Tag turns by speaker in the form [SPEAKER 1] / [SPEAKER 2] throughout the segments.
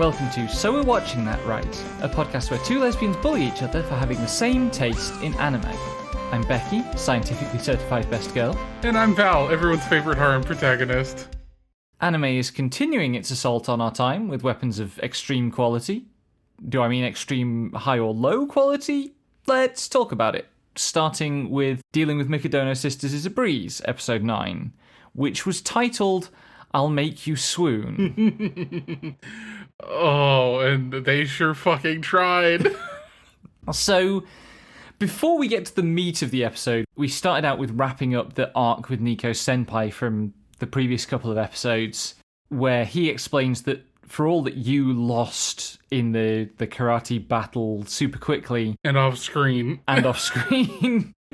[SPEAKER 1] Welcome to So We're Watching That Right, a podcast where two lesbians bully each other for having the same taste in anime. I'm Becky, scientifically certified best girl.
[SPEAKER 2] And I'm Val, everyone's favorite harem protagonist.
[SPEAKER 1] Anime is continuing its assault on our time with weapons of extreme quality. Do I mean extreme high or low quality? Let's talk about it. Starting with Dealing with Mikadono Sisters is a Breeze, episode 9, which was titled I'll Make You Swoon.
[SPEAKER 2] Oh, and they sure fucking tried.
[SPEAKER 1] So, before we get to the meat of the episode, we started out with wrapping up the arc with Nico Senpai from the previous couple of episodes, where he explains that for all that you lost in the karate battle super quickly...
[SPEAKER 2] And off screen.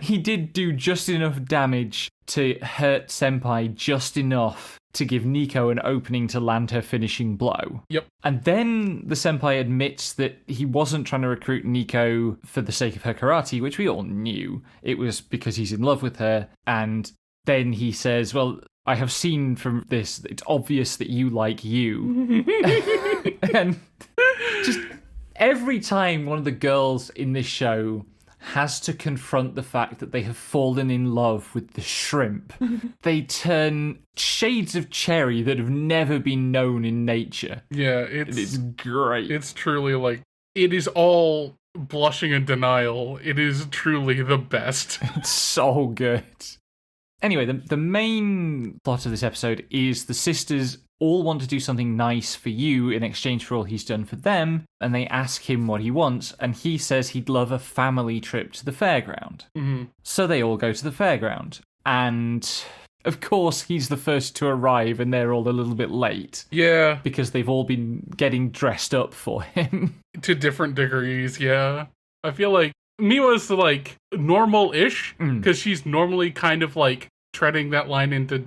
[SPEAKER 1] He did do just enough damage to hurt Senpai just enough to give Nico an opening to land her finishing blow.
[SPEAKER 2] Yep.
[SPEAKER 1] And then the Senpai admits that he wasn't trying to recruit Nico for the sake of her karate, which we all knew. It was because he's in love with her. And then he says, well, I have seen from this, it's obvious that you like you. And just every time one of the girls in this show has to confront the fact that they have fallen in love with the shrimp, they turn shades of cherry that have never been known in nature.
[SPEAKER 2] Yeah,
[SPEAKER 1] it's great.
[SPEAKER 2] It's truly like, it is all blushing and denial. It is truly the best.
[SPEAKER 1] It's so good. Anyway, the main plot of this episode is the sisters all want to do something nice for you in exchange for all he's done for them, and they ask him what he wants, and he says he'd love a family trip to the fairground.
[SPEAKER 2] Mm-hmm.
[SPEAKER 1] So they all go to the fairground, and of course he's the first to arrive, and they're all a little bit late.
[SPEAKER 2] Yeah.
[SPEAKER 1] Because they've all been getting dressed up for him.
[SPEAKER 2] To different degrees, yeah. I feel like Miwa's like normal-ish, because she's normally kind of like treading that line into,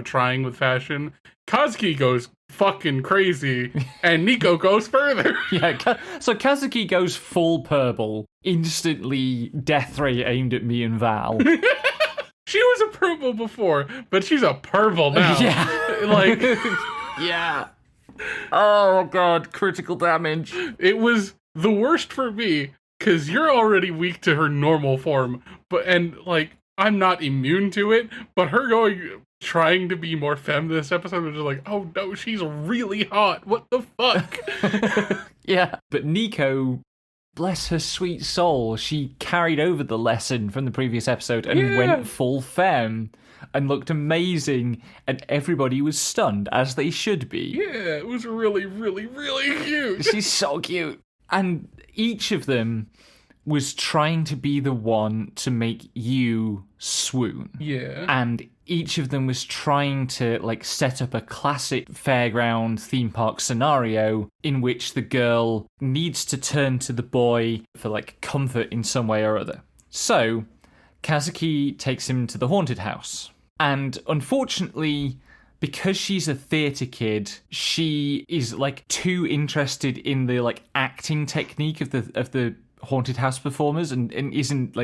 [SPEAKER 2] trying with fashion. Kazuki goes fucking crazy, and Nico goes further.
[SPEAKER 1] Yeah, so Kazuki goes full purple, instantly death ray aimed at me and Val.
[SPEAKER 2] She was a purple before, but she's a purple now.
[SPEAKER 1] Yeah.
[SPEAKER 2] Like,
[SPEAKER 1] yeah. Oh god, critical damage.
[SPEAKER 2] It was the worst for me, because you're already weak to her normal form, and I'm not immune to it, but her trying to be more femme this episode was just like, oh no, she's really hot. What the fuck?
[SPEAKER 1] Yeah, but Nico, bless her sweet soul, she carried over the lesson from the previous episode and went full femme and looked amazing, and everybody was stunned, as they should be.
[SPEAKER 2] Yeah, it was really, really, really cute.
[SPEAKER 1] She's so cute. And each of them was trying to be the one to make you swoon.
[SPEAKER 2] Yeah.
[SPEAKER 1] And each of them was trying to, set up a classic fairground theme park scenario in which the girl needs to turn to the boy for, comfort in some way or other. So, Kazuki takes him to the haunted house. And unfortunately, because she's a theatre kid, she is, too interested in the, acting technique of the haunted house performers and isn't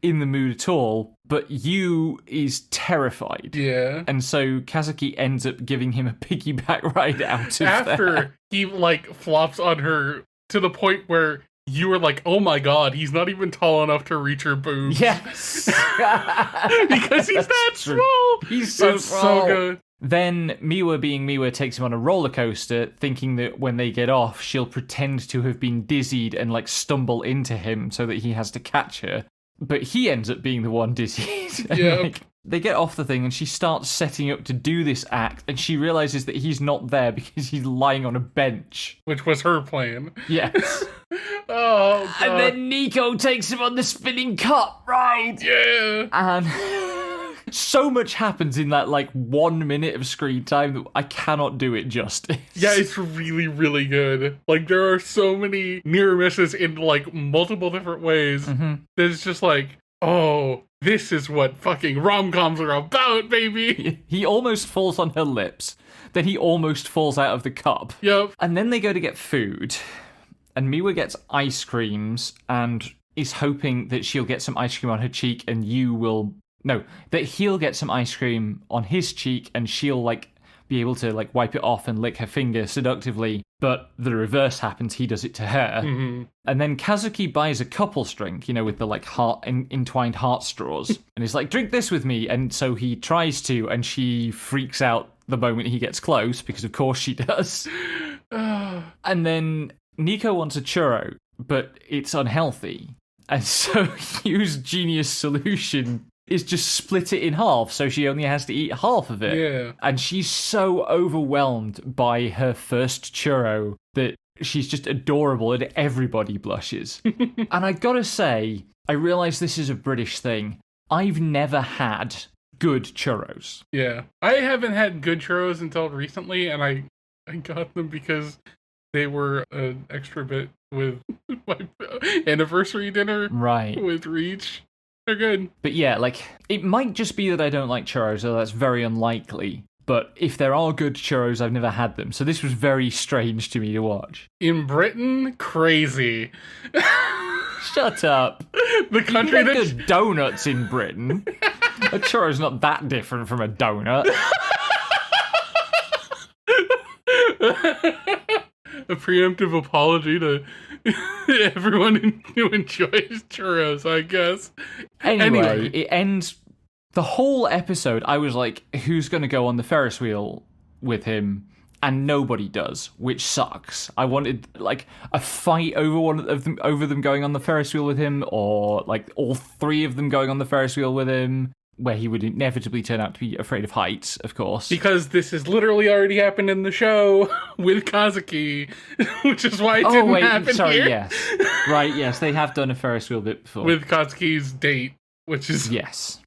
[SPEAKER 1] in the mood at all, but Yu is terrified.
[SPEAKER 2] Yeah.
[SPEAKER 1] And so Kazuki ends up giving him a piggyback ride out of
[SPEAKER 2] After
[SPEAKER 1] there.
[SPEAKER 2] He flops on her to the point where you were like, oh my god, he's not even tall enough to reach her boobs.
[SPEAKER 1] Yes.
[SPEAKER 2] Because he's that small.
[SPEAKER 1] He's so
[SPEAKER 2] small. So good.
[SPEAKER 1] Then Miwa, being Miwa, takes him on a roller coaster, thinking that when they get off, she'll pretend to have been dizzied and stumble into him so that he has to catch her. But he ends up being the one dizzied.
[SPEAKER 2] Yeah.
[SPEAKER 1] They get off the thing and she starts setting up to do this act, and she realizes that he's not there because he's lying on a bench.
[SPEAKER 2] Which was her plan.
[SPEAKER 1] Yes.
[SPEAKER 2] Oh, God.
[SPEAKER 1] And then Nico takes him on the spinning cup ride.
[SPEAKER 2] Yeah.
[SPEAKER 1] And so much happens in that 1 minute of screen time that I cannot do it justice.
[SPEAKER 2] Yeah, it's really, really good. There are so many near misses in multiple different ways.
[SPEAKER 1] Mm-hmm.
[SPEAKER 2] There's just oh, this is what fucking rom-coms are about, baby.
[SPEAKER 1] He almost falls on her lips. Then he almost falls out of the cup.
[SPEAKER 2] Yep.
[SPEAKER 1] And then they go to get food. And Miwa gets ice creams and is hoping that she'll get some ice cream on her cheek and that he'll get some ice cream on his cheek and she'll be able to wipe it off and lick her finger seductively. but the reverse happens, he does it to her.
[SPEAKER 2] Mm-hmm.
[SPEAKER 1] And then Kazuki buys a couples drink, with the like heart entwined heart straws, and he's like, drink this with me. And so he tries to, and she freaks out the moment he gets close, because of course she does. And then Nico wants a churro, but it's unhealthy. And so Hugh's genius solution is just split it in half, so she only has to eat half of it.
[SPEAKER 2] Yeah.
[SPEAKER 1] And she's so overwhelmed by her first churro that she's just adorable and everybody blushes. And I gotta say, I realise this is a British thing. I've never had good churros.
[SPEAKER 2] Yeah. I haven't had good churros until recently, and I got them because they were an extra bit with my anniversary dinner.
[SPEAKER 1] Right.
[SPEAKER 2] With Reach. They're good.
[SPEAKER 1] But yeah, like, it might just be that I don't like churros, so that's very unlikely. But if there are good churros, I've never had them. So this was very strange to me to watch.
[SPEAKER 2] In Britain, crazy.
[SPEAKER 1] Shut up.
[SPEAKER 2] The country
[SPEAKER 1] you get
[SPEAKER 2] that...
[SPEAKER 1] good donuts in Britain. A churro's not that different from a donut.
[SPEAKER 2] A preemptive apology to everyone who enjoys churros, I guess.
[SPEAKER 1] Anyway, it ends... The whole episode, I was like, who's going to go on the Ferris wheel with him? And nobody does, which sucks. I wanted, like, a fight over them going on the Ferris wheel with him, or, like, all three of them going on the Ferris wheel with him, where he would inevitably turn out to be afraid of heights, of course.
[SPEAKER 2] Because this has literally already happened in the show with Kazuki, which is why it didn't happen here.
[SPEAKER 1] Yes. Right, yes, they have done a Ferris wheel bit before.
[SPEAKER 2] With Kazuki's date, which is...
[SPEAKER 1] Yes.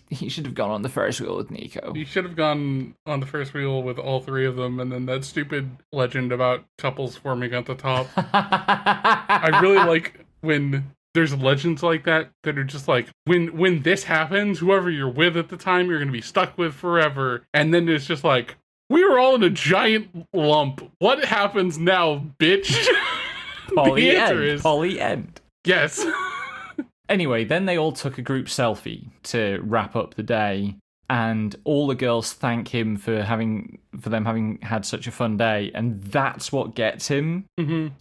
[SPEAKER 1] He should have gone on the Ferris wheel with Nico.
[SPEAKER 2] He should have gone on the Ferris wheel with all three of them, and then that stupid legend about couples forming at the top. I really like when there's legends like that are just like, when this happens, whoever you're with at the time, you're going to be stuck with forever. And then it's just like, we were all in a giant lump. What happens now, bitch?
[SPEAKER 1] Polly end. Polly end.
[SPEAKER 2] Yes.
[SPEAKER 1] Anyway, then they all took a group selfie to wrap up the day, and all the girls thank him for them having had such a fun day, and that's what gets him,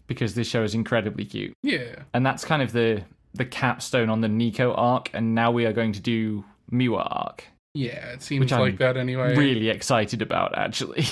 [SPEAKER 1] because this show is incredibly cute.
[SPEAKER 2] Yeah.
[SPEAKER 1] And that's kind of the capstone on the Nico arc, and now we are going to do Miwa arc.
[SPEAKER 2] Yeah, it seems like that anyway.
[SPEAKER 1] Really excited about, actually.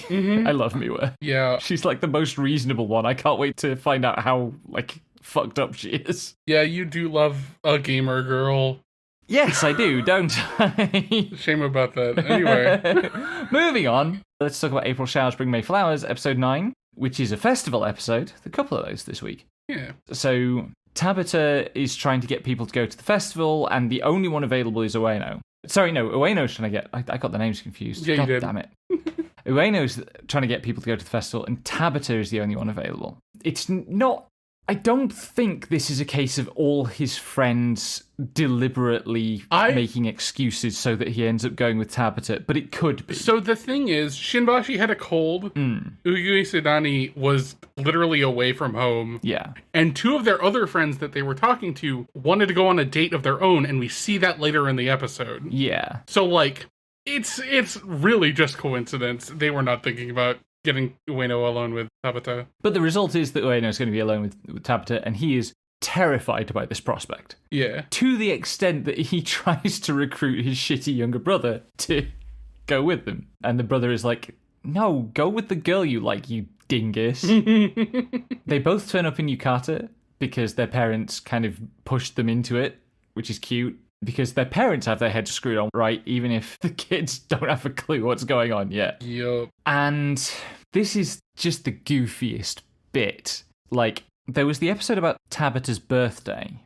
[SPEAKER 1] I love Miwa.
[SPEAKER 2] Yeah.
[SPEAKER 1] She's like the most reasonable one. I can't wait to find out how, like, fucked up she is.
[SPEAKER 2] Yeah, you do love a gamer girl.
[SPEAKER 1] Yes, I do, don't I?
[SPEAKER 2] Shame about that. Anyway.
[SPEAKER 1] Moving on. Let's talk about April Showers Bring May Flowers, episode 9, which is a festival episode. A couple of those this week.
[SPEAKER 2] Yeah.
[SPEAKER 1] So, Tabata is trying to get people to go to the festival, and the only one available is Ueno. Sorry, no, Ueno's trying to get... I got the names confused.
[SPEAKER 2] Yeah,
[SPEAKER 1] God
[SPEAKER 2] you did.
[SPEAKER 1] Damn it. Ueno's trying to get people to go to the festival, and Tabata is the only one available. It's not... I don't think this is a case of all his friends deliberately making excuses so that he ends up going with Tabata, but it could be.
[SPEAKER 2] So the thing is, Shinbashi had a cold. Uyui Sedani was literally away from home.
[SPEAKER 1] Yeah.
[SPEAKER 2] And two of their other friends that they were talking to wanted to go on a date of their own, and we see that later in the episode.
[SPEAKER 1] Yeah.
[SPEAKER 2] So, like, it's really just coincidence. They were not thinking about getting Ueno alone with Tabata.
[SPEAKER 1] But the result is that Ueno is going to be alone with Tabata, and he is terrified by this prospect.
[SPEAKER 2] Yeah.
[SPEAKER 1] To the extent that he tries to recruit his shitty younger brother to go with them. And the brother is like, no, go with the girl you like, you dingus. They both turn up in yukata because their parents kind of pushed them into it, which is cute. Because their parents have their heads screwed on, right? Even if the kids don't have a clue what's going on yet.
[SPEAKER 2] Yup.
[SPEAKER 1] And this is just the goofiest bit. Like, there was the episode about Tabata's birthday,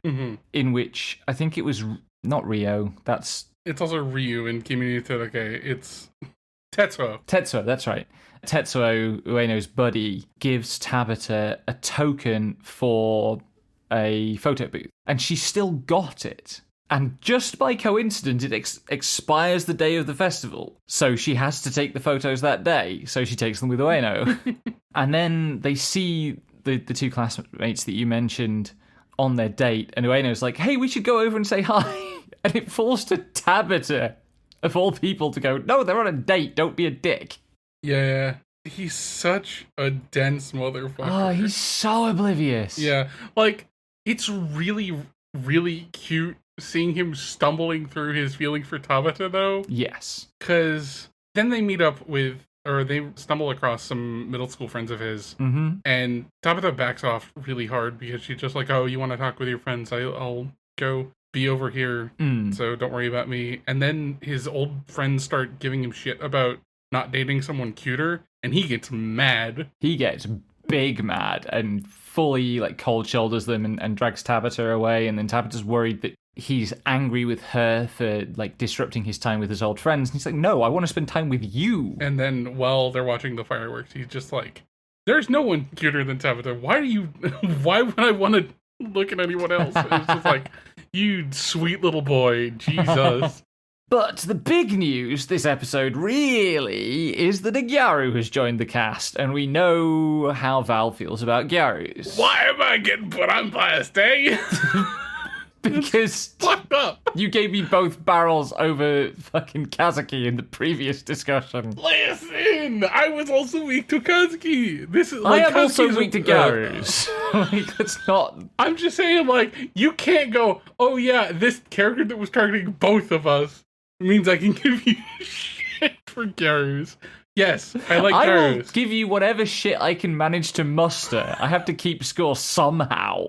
[SPEAKER 1] in which I think it was not Rio.
[SPEAKER 2] It's also Ryu in Kimi no Todoke. It's Tetsuo.
[SPEAKER 1] Tetsuo, that's right. Tetsuo, Ueno's buddy, gives Tabata a token for a photo booth. And she still got it. And just by coincidence, it expires the day of the festival. So she has to take the photos that day. So she takes them with Ueno. And then they see the two classmates that you mentioned on their date. And Ueno's like, hey, we should go over and say hi. And it falls to Tabata, of all people, to go, no, they're on a date. Don't be a dick.
[SPEAKER 2] Yeah. He's such a dense motherfucker.
[SPEAKER 1] Oh, he's so oblivious.
[SPEAKER 2] Yeah, like, it's really, really cute seeing him stumbling through his feeling for Tabata, though.
[SPEAKER 1] Yes.
[SPEAKER 2] Because then they meet up with, or they stumble across some middle school friends of his, and Tabata backs off really hard because she's just like, oh, you want to talk with your friends? I'll go be over here, so don't worry about me. And then his old friends start giving him shit about not dating someone cuter, and he gets mad.
[SPEAKER 1] He gets big mad and fully like cold shoulders them and drags Tabata away, and then Tabata's worried that he's angry with her for like disrupting his time with his old friends, and he's like, no, I want to spend time with you.
[SPEAKER 2] And then while they're watching the fireworks, he's just like, there's no one cuter than Tabata. Why would I want to look at anyone else? It's just like, you sweet little boy, Jesus.
[SPEAKER 1] But the big news this episode really is that a gyaru has joined the cast, and we know how Val feels about gyarus.
[SPEAKER 2] Why am I getting put on blast, eh?
[SPEAKER 1] Because
[SPEAKER 2] fucked up.
[SPEAKER 1] You gave me both barrels over fucking Kazuki in the previous discussion.
[SPEAKER 2] Listen, I was also weak to Kazuki. This is like,
[SPEAKER 1] I am also
[SPEAKER 2] Kazuki's
[SPEAKER 1] weak to gyarus. Like, that's not.
[SPEAKER 2] I'm just saying, like, you can't go, oh yeah, this character that was targeting both of us means I can give you shit for gyarus. Yes, I like gyarus.
[SPEAKER 1] I will give you whatever shit I can manage to muster. I have to keep score somehow.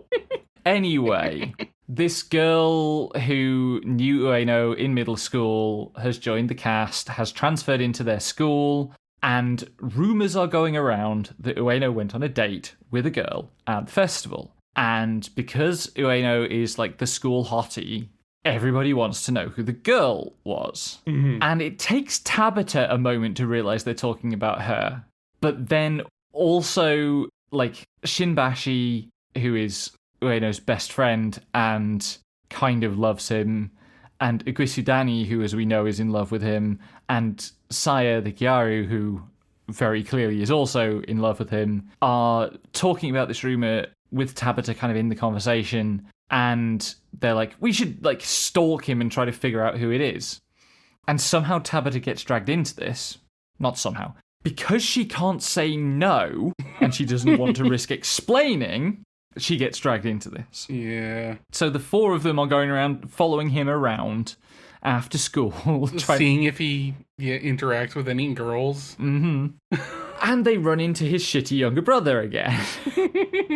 [SPEAKER 1] Anyway, this girl who knew Ueno in middle school has joined the cast, has transferred into their school, and rumours are going around that Ueno went on a date with a girl at the festival. And because Ueno is like the school hottie, everybody wants to know who the girl was. And it takes Tabata a moment to realise they're talking about her. But then also, like, Shinbashi, who is Ueno's best friend and kind of loves him, and Iguisudani, who, as we know, is in love with him, and Saya, the Gyaru, who very clearly is also in love with him, are talking about this rumour with Tabata kind of in the conversation, and they're like, we should, like, stalk him and try to figure out who it is. And somehow Tabata gets dragged into this. Not somehow. Because she can't say no, and she doesn't want to risk explaining, she gets dragged into this.
[SPEAKER 2] Yeah.
[SPEAKER 1] So the four of them are going around, following him around after school.
[SPEAKER 2] Seeing if he interacts with any girls.
[SPEAKER 1] And they run into his shitty younger brother again.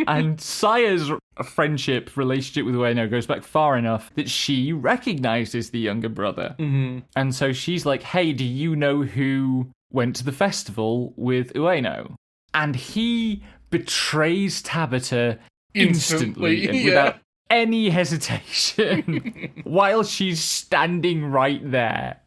[SPEAKER 1] And Saya's friendship, relationship with Ueno goes back far enough that she recognizes the younger brother. And so she's like, hey, do you know who went to the festival with Ueno? And he betrays Tabata instantly and without any hesitation while she's standing right there.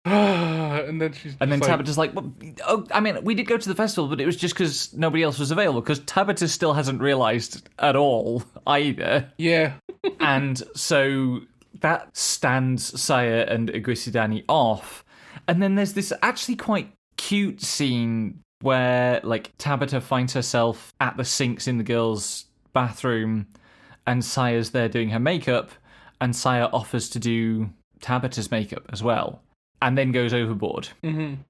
[SPEAKER 2] And then she's
[SPEAKER 1] and then Tabata's like, well, oh, I mean, we did go to the festival, but it was just because nobody else was available, because Tabata still hasn't realised at all either.
[SPEAKER 2] Yeah.
[SPEAKER 1] And so that stands Saya and Iguisudani off. And then there's this actually quite cute scene where, like, Tabata finds herself at the sinks in the girls' bathroom, and Saya's there doing her makeup, and Saya offers to do Tabata's makeup as well, and then goes overboard.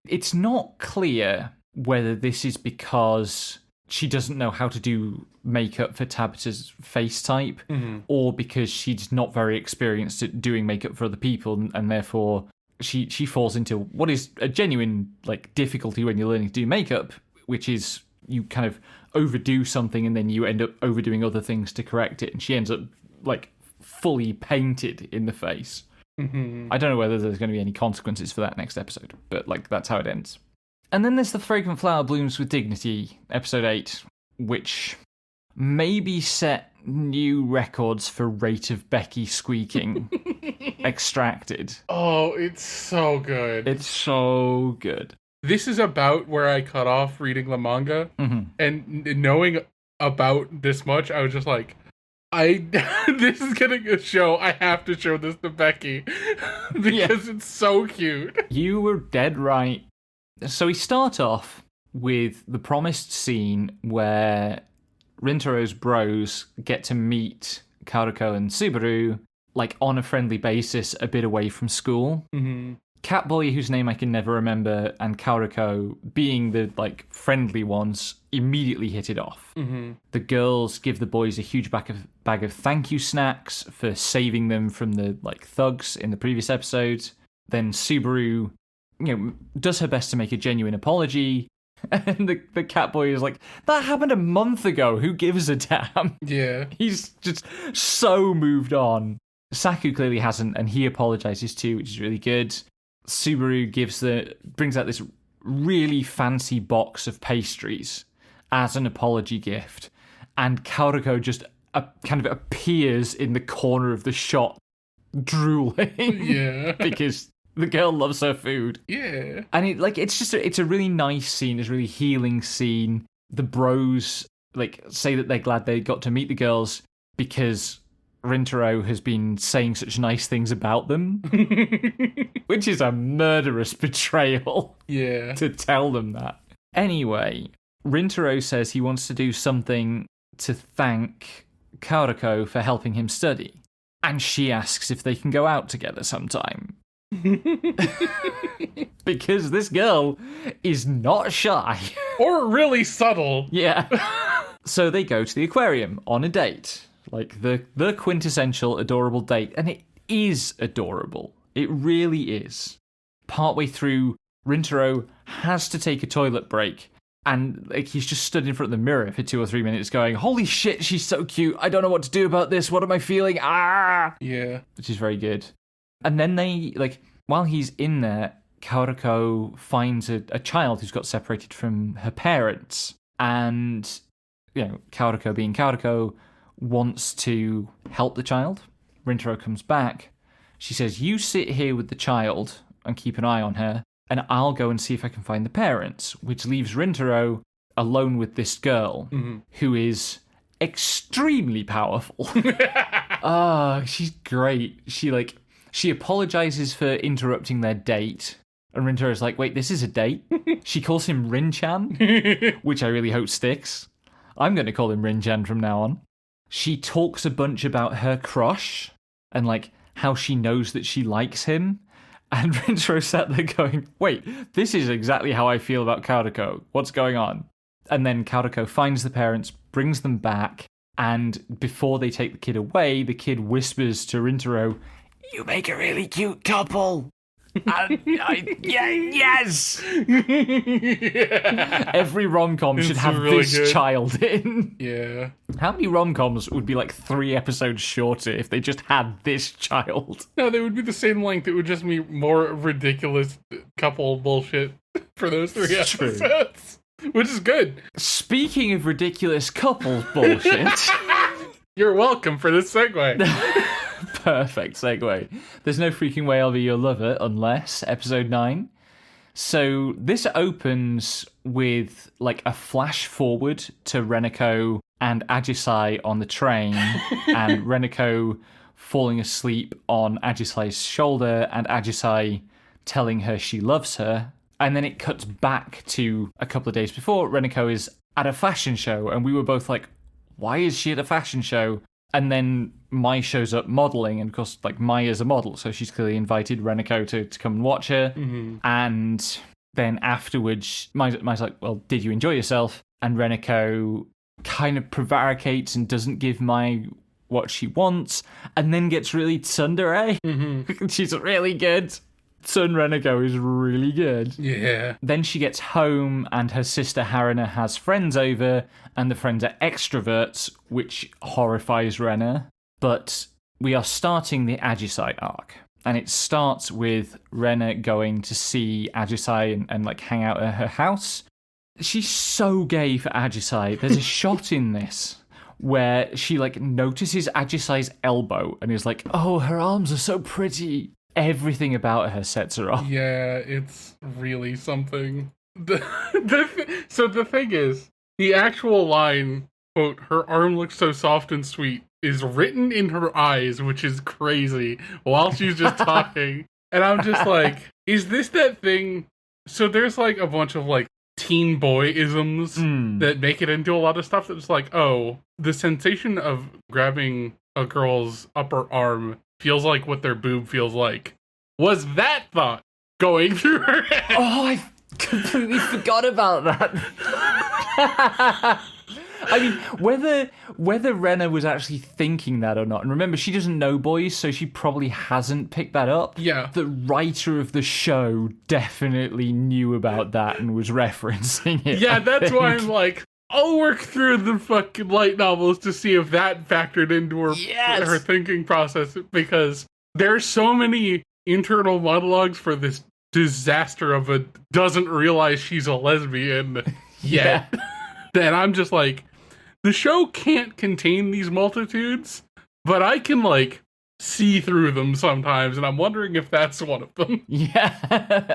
[SPEAKER 1] It's not clear whether this is because she doesn't know how to do makeup for Tabata's face type, or because she's not very experienced at doing makeup for other people, and therefore she falls into what is a genuine, like, difficulty when you're learning to do makeup, which is you kind of overdo something and then you end up overdoing other things to correct it, and she ends up, like, fully painted in the face. I don't know whether there's going to be any consequences for that next episode, but, like, that's how it ends. And then there's the Fragrant Flower Blooms with Dignity, episode 8, which maybe set new records for rate of Becky squeaking extracted.
[SPEAKER 2] Oh, it's so good.
[SPEAKER 1] It's so good.
[SPEAKER 2] This is about where I cut off reading the manga, and knowing about this much, I was just like, this is getting a show. I have to show this to Becky because it's so cute.
[SPEAKER 1] You were dead right. So we start off with the promised scene where Rintaro's bros get to meet Karuko and Subaru, like, on a friendly basis a bit away from school. Catboy, whose name I can never remember, and Kaoriko, being the like friendly ones, immediately hit it off.
[SPEAKER 2] Mm-hmm.
[SPEAKER 1] The girls give the boys a huge bag of thank you snacks for saving them from the like thugs in the previous episode. Then Subaru, does her best to make a genuine apology. And the Catboy is like, that happened a month ago. Who gives a damn?
[SPEAKER 2] Yeah.
[SPEAKER 1] He's just so moved on. Saku clearly hasn't, and he apologizes too, which is really good. Subaru brings out this really fancy box of pastries as an apology gift, and Kaoriko just kind of appears in the corner of the shop, drooling.
[SPEAKER 2] Yeah.
[SPEAKER 1] Because the girl loves her food.
[SPEAKER 2] Yeah.
[SPEAKER 1] And it's a really nice scene, it's a really healing scene. The bros say that they're glad they got to meet the girls because Rintaro has been saying such nice things about them. Which is a murderous betrayal.
[SPEAKER 2] Yeah.
[SPEAKER 1] To tell them that. Anyway, Rintaro says he wants to do something to thank Kaoriko for helping him study. And she asks if they can go out together sometime. Because this girl is not shy.
[SPEAKER 2] Or really subtle.
[SPEAKER 1] Yeah. So they go to the aquarium on a date. Like the quintessential adorable date. And it is adorable. It really is. Partway through, Rintaro has to take a toilet break. And he's just stood in front of the mirror for 2 or 3 minutes going, holy shit, she's so cute. I don't know what to do about this. What am I feeling? Ah!
[SPEAKER 2] Yeah.
[SPEAKER 1] Which is very good. And then while he's in there, Kaoriko finds a child who's got separated from her parents. And, Kaoriko being Kaoriko, wants to help the child. Rintaro comes back. She says, you sit here with the child and keep an eye on her, and I'll go and see if I can find the parents, which leaves Rintaro alone with this girl, who is extremely powerful. She's great. She apologizes for interrupting their date, and Rintaro's like, wait, this is a date? She calls him Rin-chan, which I really hope sticks. I'm going to call him Rin-chan from now on. She talks a bunch about her crush, and how she knows that she likes him. And Rintaro sat there going, wait, this is exactly how I feel about Kaoriko. What's going on? And then Kaoriko finds the parents, brings them back, and before they take the kid away, the kid whispers to Rintaro, you make a really cute couple. Yes!
[SPEAKER 2] Yeah.
[SPEAKER 1] Every rom-com should have
[SPEAKER 2] really
[SPEAKER 1] this
[SPEAKER 2] good.
[SPEAKER 1] child in.
[SPEAKER 2] Yeah.
[SPEAKER 1] How many rom-coms would be 3 episodes shorter if they just had this child?
[SPEAKER 2] No, they would be the same length. It would just be more ridiculous couple bullshit for those 3
[SPEAKER 1] It's true.
[SPEAKER 2] episodes. Which is good.
[SPEAKER 1] Speaking of ridiculous couple bullshit...
[SPEAKER 2] You're welcome for this segue.
[SPEAKER 1] Perfect segue. There's no freaking way I'll be your lover unless episode 9. So this opens with a flash forward to Reneko and Ajisai on the train, and Reneko falling asleep on Ajisai's shoulder, and Ajisai telling her she loves her. And then it cuts back to a couple of days before. Reneko is at a fashion show, and we were both like, why is she at a fashion show? And then Mai shows up modelling, and of course, Mai is a model, so she's clearly invited Reneko to come and watch her.
[SPEAKER 2] Mm-hmm.
[SPEAKER 1] And then afterwards, Mai's like, well, did you enjoy yourself? And Reneko kind of prevaricates and doesn't give Mai what she wants, and then gets really tsundere.
[SPEAKER 2] Mm-hmm.
[SPEAKER 1] She's really good. Tsun Reneko is really good.
[SPEAKER 2] Yeah.
[SPEAKER 1] Then she gets home, and her sister Haruna has friends over, and the friends are extroverts, which horrifies Rena. But we are starting the Ajisai arc, and it starts with Rena going to see Ajisai and hang out at her house. She's so gay for Ajisai. There's a shot in this where she notices Ajisai's elbow and is like, oh, her arms are so pretty. Everything about her sets her off.
[SPEAKER 2] Yeah, it's really something. So the thing is, the actual line, quote, her arm looks so soft and sweet, is written in her eyes, which is crazy, while she's just talking. And I'm just like, is this that thing? So there's a bunch of teen boy-isms that make it into a lot of stuff that's oh, the sensation of grabbing a girl's upper arm feels like what their boob feels like. Was that thought going through her head.
[SPEAKER 1] Oh, I completely forgot about that. I mean, whether Rena was actually thinking that or not, and remember, she doesn't know boys, so she probably hasn't picked that up.
[SPEAKER 2] Yeah.
[SPEAKER 1] The writer of the show definitely knew about that and was referencing it.
[SPEAKER 2] Yeah, that's why I'm like, I'll work through the fucking light novels to see if that factored into her thinking process, because there's so many internal monologues for this disaster of a doesn't realize she's a lesbian yet. That I'm just like, the show can't contain these multitudes, but I can, like, see through them sometimes, and I'm wondering if that's one of them.
[SPEAKER 1] Yeah,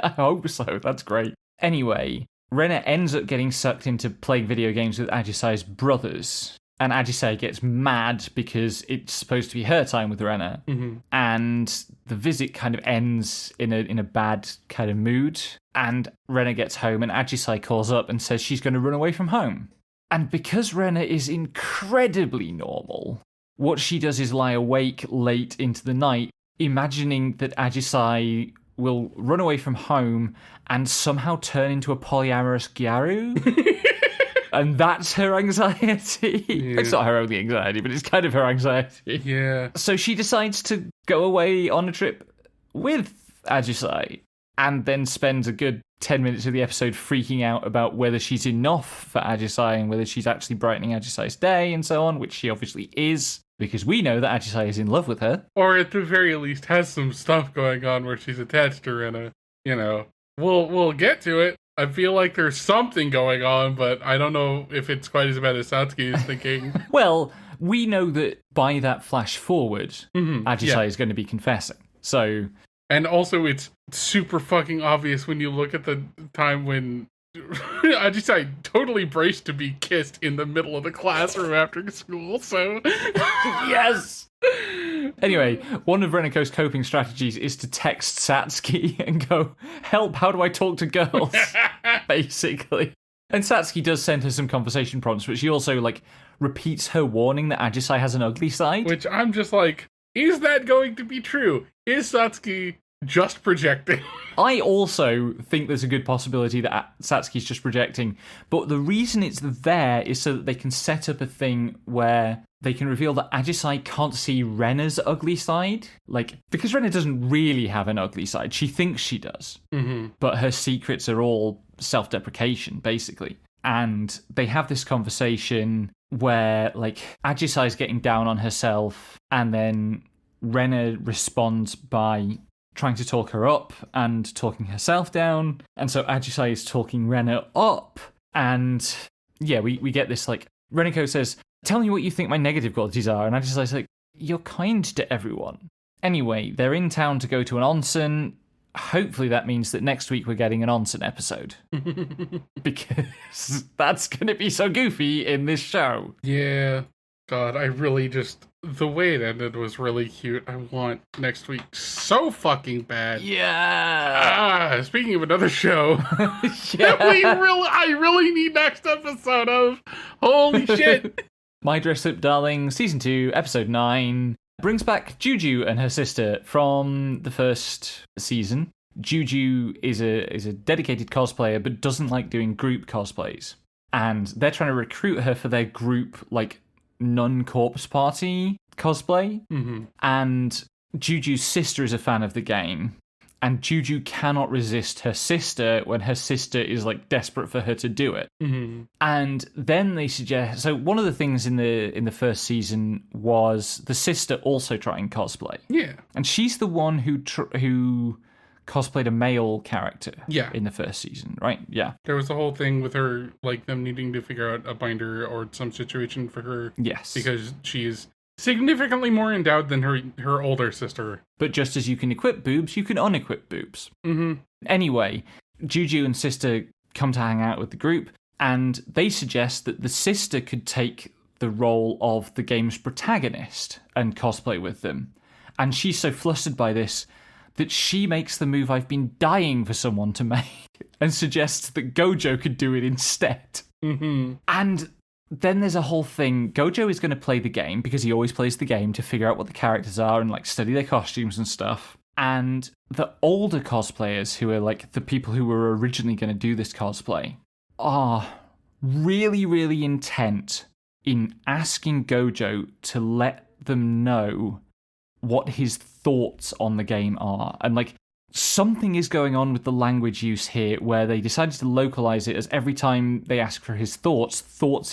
[SPEAKER 1] I hope so. That's great. Anyway, Rena ends up getting sucked into playing video games with Ajisai's brothers, and Ajisai gets mad because it's supposed to be her time with Rena, and the visit kind of ends in a bad kind of mood, and Rena gets home, and Ajisai calls up and says she's going to run away from home. And because Rena is incredibly normal, what she does is lie awake late into the night, imagining that Ajisai will run away from home and somehow turn into a polyamorous gyaru. And that's her anxiety. Yeah. It's not her only anxiety, but it's kind of her anxiety.
[SPEAKER 2] Yeah.
[SPEAKER 1] So she decides to go away on a trip with Ajisai, and then spends a good 10 minutes of the episode freaking out about whether she's enough for Ajisai and whether she's actually brightening Ajisai's day and so on, which she obviously is, because we know that Ajisai is in love with her.
[SPEAKER 2] Or at the very least has some stuff going on where she's attached to Rena. You know, we'll get to it. I feel like there's something going on, but I don't know if it's quite as bad as Satsuki is thinking.
[SPEAKER 1] Well, we know that by that flash forward, Ajisai is going to be confessing. So...
[SPEAKER 2] And also, it's super fucking obvious when you look at the time when Ajisai totally braced to be kissed in the middle of the classroom after school, so...
[SPEAKER 1] Yes! Anyway, one of Reneko's coping strategies is to text Satsuki and go, help, how do I talk to girls? Basically. And Satsuki does send her some conversation prompts, but she also, like, repeats her warning that Ajisai has an ugly side.
[SPEAKER 2] Which I'm just like, is that going to be true? Is Satsuki just projecting?
[SPEAKER 1] I also think there's a good possibility that Satsuki's just projecting, but the reason it's there is so that they can set up a thing where they can reveal that Ajisai can't see Rena's ugly side. Like, because Rena doesn't really have an ugly side. She thinks she does. But her secrets are all self-deprecation, basically. And they have this conversation where, like, Ajisai's getting down on herself, and then Rena responds by trying to talk her up and talking herself down. And so Ajisai is talking Rena up. And yeah, we get this, like, Reneko says, tell me what you think my negative qualities are. And Ajisai's like, you're kind to everyone. Anyway, they're in town to go to an onsen. Hopefully that means that next week we're getting an onsen episode. Because that's going to be so goofy in this show.
[SPEAKER 2] Yeah. God, I really just... The way it ended was really cute. I want next week so fucking bad.
[SPEAKER 1] Yeah.
[SPEAKER 2] Speaking of another show,
[SPEAKER 1] Yeah.
[SPEAKER 2] I really need next episode of. Holy shit.
[SPEAKER 1] My Dress Up Darling, Season 2, Episode 9, brings back Juju and her sister from the first season. Juju is a dedicated cosplayer, but doesn't like doing group cosplays. And they're trying to recruit her for their group, like, non-corpse party cosplay. And Juju's sister is a fan of the game, and Juju cannot resist her sister when her sister is, like, desperate for her to do it. And then they suggest, so one of the things in the first season was the sister also trying cosplay. And she's the one who cosplayed a male character in the first season, right? Yeah.
[SPEAKER 2] There was the whole thing with her, like, them needing to figure out a binder or some situation for her.
[SPEAKER 1] Yes.
[SPEAKER 2] Because she's significantly more endowed than her older sister.
[SPEAKER 1] But just as you can equip boobs, you can unequip boobs. Anyway, Juju and sister come to hang out with the group, and they suggest that the sister could take the role of the game's protagonist and cosplay with them. And she's so flustered by this that she makes the move I've been dying for someone to make and suggests that Gojo could do it instead. And then there's a whole thing. Gojo is going to play the game because he always plays the game to figure out what the characters are and, like, study their costumes and stuff. And the older cosplayers, who are like the people who were originally going to do this cosplay, are really, really intent in asking Gojo to let them know what his thoughts on the game are. And like, something is going on with the language use here where they decided to localize it as every time they ask for his thoughts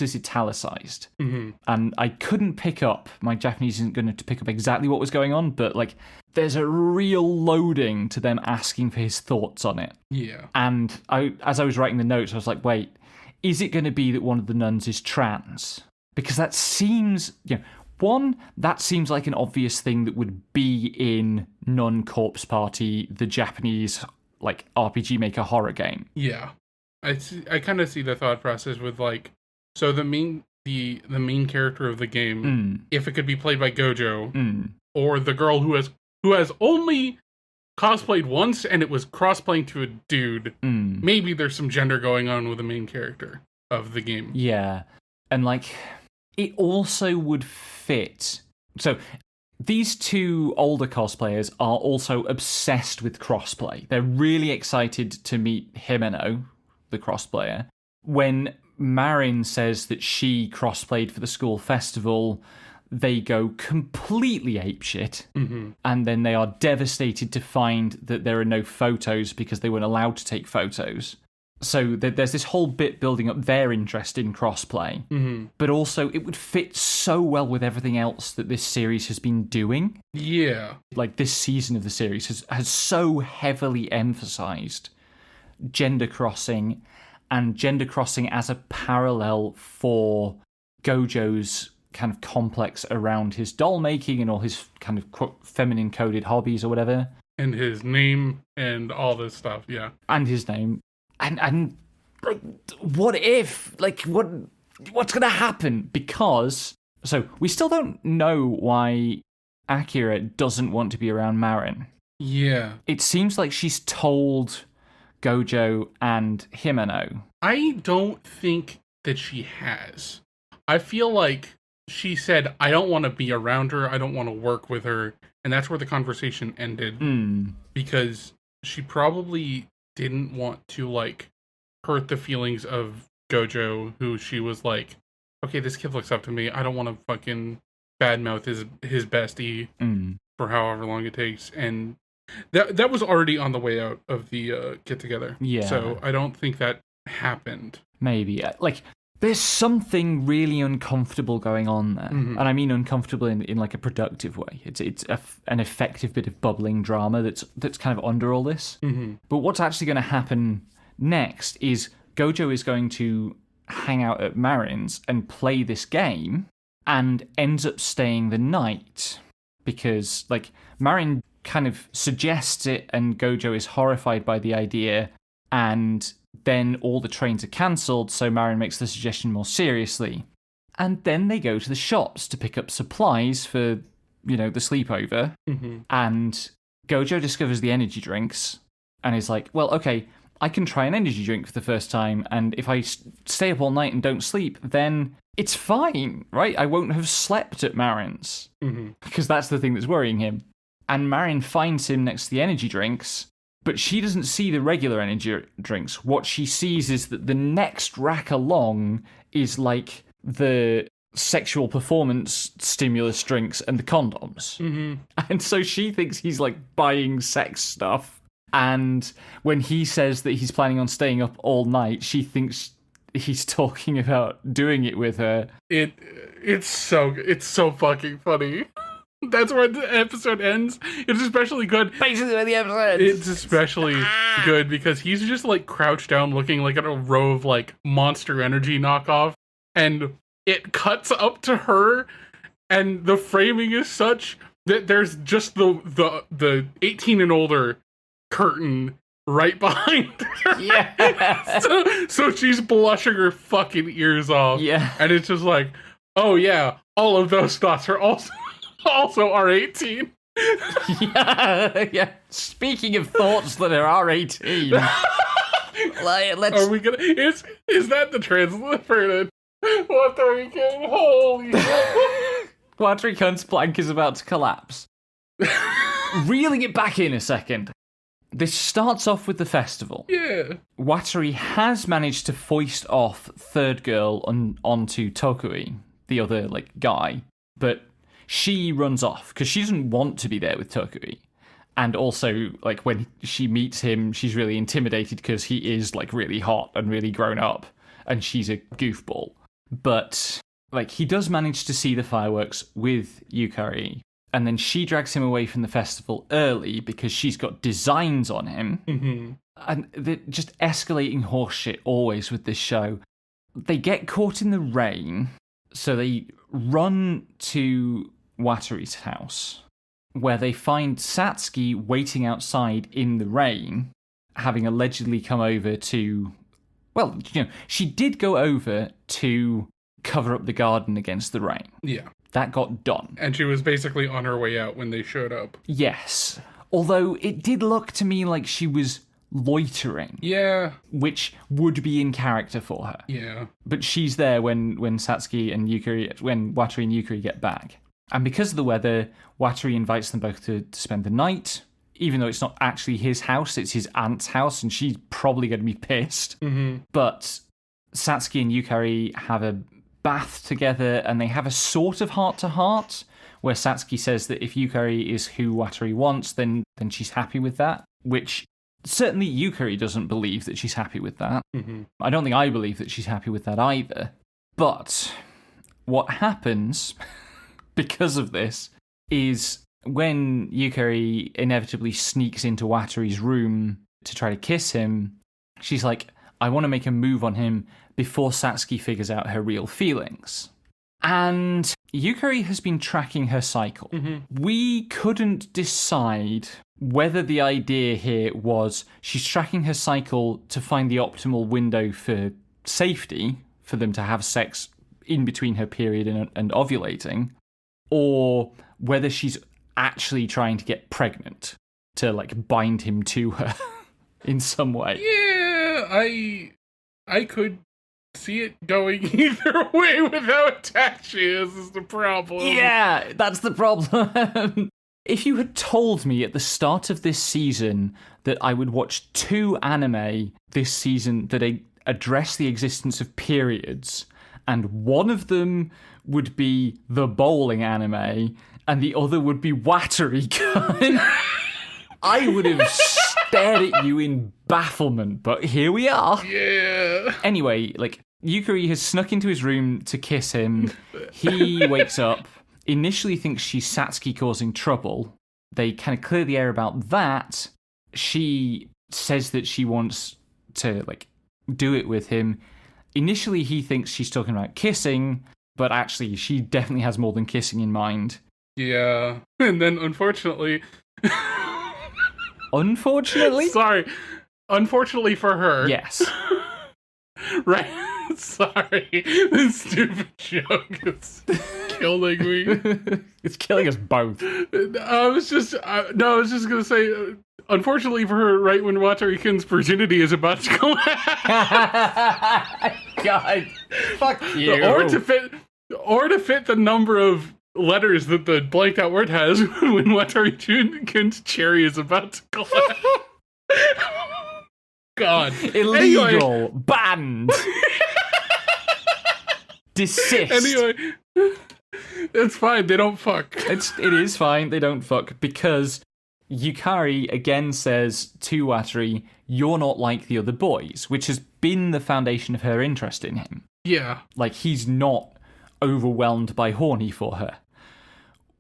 [SPEAKER 1] is italicized.
[SPEAKER 2] Mm-hmm.
[SPEAKER 1] And I couldn't pick up, my Japanese isn't going to pick up exactly what was going on, but like, there's a real loading to them asking for his thoughts on it.
[SPEAKER 2] Yeah.
[SPEAKER 1] And as I was writing the notes, I was like, wait, is it going to be that one of the nuns is trans? Because that seems, one, that seems like an obvious thing that would be in Nun Corpse Party, the Japanese like RPG Maker horror game.
[SPEAKER 2] Yeah, I kind of see the thought process with like, so the main character of the game, if it could be played by Gojo, or the girl who has only cosplayed once and it was cross-playing to a dude, maybe there's some gender going on with the main character of the game.
[SPEAKER 1] Yeah, and like, it also would fit. So these two older cosplayers are also obsessed with crossplay. They're really excited to meet Himeno, the crossplayer. When Marin says that she crossplayed for the school festival, they go completely apeshit, and then they are devastated to find that there are no photos because they weren't allowed to take photos. So there's this whole bit building up their interest in crossplay, but also it would fit so well with everything else that this series has been doing.
[SPEAKER 2] Yeah.
[SPEAKER 1] Like, this season of the series has so heavily emphasized gender crossing, and gender crossing as a parallel for Gojo's kind of complex around his doll making and all his kind of feminine coded hobbies or whatever.
[SPEAKER 2] And his name and all this stuff, yeah.
[SPEAKER 1] And his name. And like, what if? Like, what's going to happen? Because, so, we still don't know why Akira doesn't want to be around Marin.
[SPEAKER 2] Yeah.
[SPEAKER 1] It seems like she's told Gojo and Himeno.
[SPEAKER 2] I don't think that she has. I feel like she said, I don't want to be around her, I don't want to work with her, and that's where the conversation ended. Because she probably didn't want to, like, hurt the feelings of Gojo, who she was like, okay, this kid looks up to me, I don't want to fucking badmouth his bestie for however long it takes. And that was already on the way out of the get-together.
[SPEAKER 1] Yeah.
[SPEAKER 2] So I don't think that happened.
[SPEAKER 1] Maybe. Like, there's something really uncomfortable going on there. And I mean uncomfortable in like a productive way. It's an effective bit of bubbling drama that's kind of under all this. But what's actually going to happen next is Gojo is going to hang out at Marin's and play this game and ends up staying the night because, like, Marin kind of suggests it and Gojo is horrified by the idea, and then all the trains are cancelled, so Marin makes the suggestion more seriously. And then they go to the shops to pick up supplies for, the sleepover. And Gojo discovers the energy drinks and is like, well, okay, I can try an energy drink for the first time, and if I stay up all night and don't sleep, then it's fine, right? I won't have slept at Marin's. Because that's the thing that's worrying him. And Marin finds him next to the energy drinks, but she doesn't see the regular energy drinks. What she sees is that the next rack along is like the sexual performance stimulus drinks and the condoms. And so she thinks he's like buying sex stuff. And when he says that he's planning on staying up all night, she thinks he's talking about doing it with her.
[SPEAKER 2] It's so fucking funny. That's where the episode ends. It's especially good.
[SPEAKER 1] Basically where the episode ends.
[SPEAKER 2] It's especially good because he's just like crouched down looking like at a row of like Monster Energy knockoff, and it cuts up to her, and the framing is such that there's just the 18 and older curtain right behind her.
[SPEAKER 1] Yeah.
[SPEAKER 2] So she's blushing her fucking ears off.
[SPEAKER 1] Yeah.
[SPEAKER 2] And it's just like, oh yeah, all of those thoughts are also R18.
[SPEAKER 1] Yeah. Speaking of thoughts that are R18, let's.
[SPEAKER 2] Are we gonna? Is that the translate for it? Holy shit!
[SPEAKER 1] Watari-kun's plank is about to collapse. reeling it back in a second. This starts off with the festival.
[SPEAKER 2] Yeah.
[SPEAKER 1] Watari has managed to foist off third girl onto Todoke, the other, guy. But she runs off, because she doesn't want to be there with Todoke. And also, when she meets him, she's really intimidated because he is, really hot and really grown up. And she's a goofball. But, he does manage to see the fireworks with Yukari. And then she drags him away from the festival early because she's got designs on him.
[SPEAKER 2] Mm-hmm.
[SPEAKER 1] And they're just escalating horseshit always with this show. They get caught in the rain, so they run to Watari's house, where they find Satsuki waiting outside in the rain, having allegedly come over to... Well, she did go over to cover up the garden against the rain.
[SPEAKER 2] Yeah.
[SPEAKER 1] That got done.
[SPEAKER 2] And she was basically on her way out when they showed up.
[SPEAKER 1] Yes. Although it did look to me like she was loitering.
[SPEAKER 2] Yeah.
[SPEAKER 1] Which would be in character for her.
[SPEAKER 2] Yeah.
[SPEAKER 1] But she's there when Satsuki and Yukari, when Watari and Yukari get back. And because of the weather, Watari invites them both to spend the night. Even though it's not actually his house, it's his aunt's house, and she's probably going to be pissed.
[SPEAKER 2] Mm-hmm.
[SPEAKER 1] But Satsuki and Yukari have a bath together, and they have a sort of heart-to-heart, where Satsuki says that if Yukari is who Watari wants, then she's happy with that, which certainly Yukari doesn't believe that she's happy with that.
[SPEAKER 2] Mm-hmm.
[SPEAKER 1] I don't think I believe that she's happy with that either. But what happens because of this is when Yukari inevitably sneaks into Watari's room to try to kiss him, she's like, I want to make a move on him before Satsuki figures out her real feelings. And Yukari has been tracking her cycle.
[SPEAKER 2] Mm-hmm.
[SPEAKER 1] We couldn't decide whether the idea here was she's tracking her cycle to find the optimal window for safety, for them to have sex in between her period and ovulating, or whether she's actually trying to get pregnant to, bind him to her in some way.
[SPEAKER 2] Yeah, I could see it going either way with how attached she is the problem.
[SPEAKER 1] Yeah, that's the problem. If you had told me at the start of this season that I would watch 2 anime this season that address the existence of periods, and one of them would be the bowling anime, and the other would be Watari-kun, I would have stared at you in bafflement, but here we are.
[SPEAKER 2] Yeah.
[SPEAKER 1] Anyway, Yukari has snuck into his room to kiss him. He wakes up, initially thinks she's Satsuki causing trouble. They kind of clear the air about that. She says that she wants to, do it with him. Initially, he thinks she's talking about kissing, but actually, she definitely has more than kissing in mind.
[SPEAKER 2] Yeah. And then, unfortunately...
[SPEAKER 1] Unfortunately?
[SPEAKER 2] Sorry. Unfortunately for her.
[SPEAKER 1] Yes.
[SPEAKER 2] Right. Sorry. This stupid joke is killing me.
[SPEAKER 1] It's killing us both.
[SPEAKER 2] I was just going to say, unfortunately for her, right when Watari-kun's virginity is about to go
[SPEAKER 1] God. Fuck you.
[SPEAKER 2] Or to fit the number of letters that the blanked out word has when Watari-kun's cherry is about to collapse. God.
[SPEAKER 1] Illegal.
[SPEAKER 2] Anyway.
[SPEAKER 1] Banned. Desist.
[SPEAKER 2] Anyway. It's fine, they don't fuck.
[SPEAKER 1] It is fine, they don't fuck, because Yukari again says to Watari, you're not like the other boys, which has been the foundation of her interest in him.
[SPEAKER 2] Yeah.
[SPEAKER 1] He's not overwhelmed by horny for her.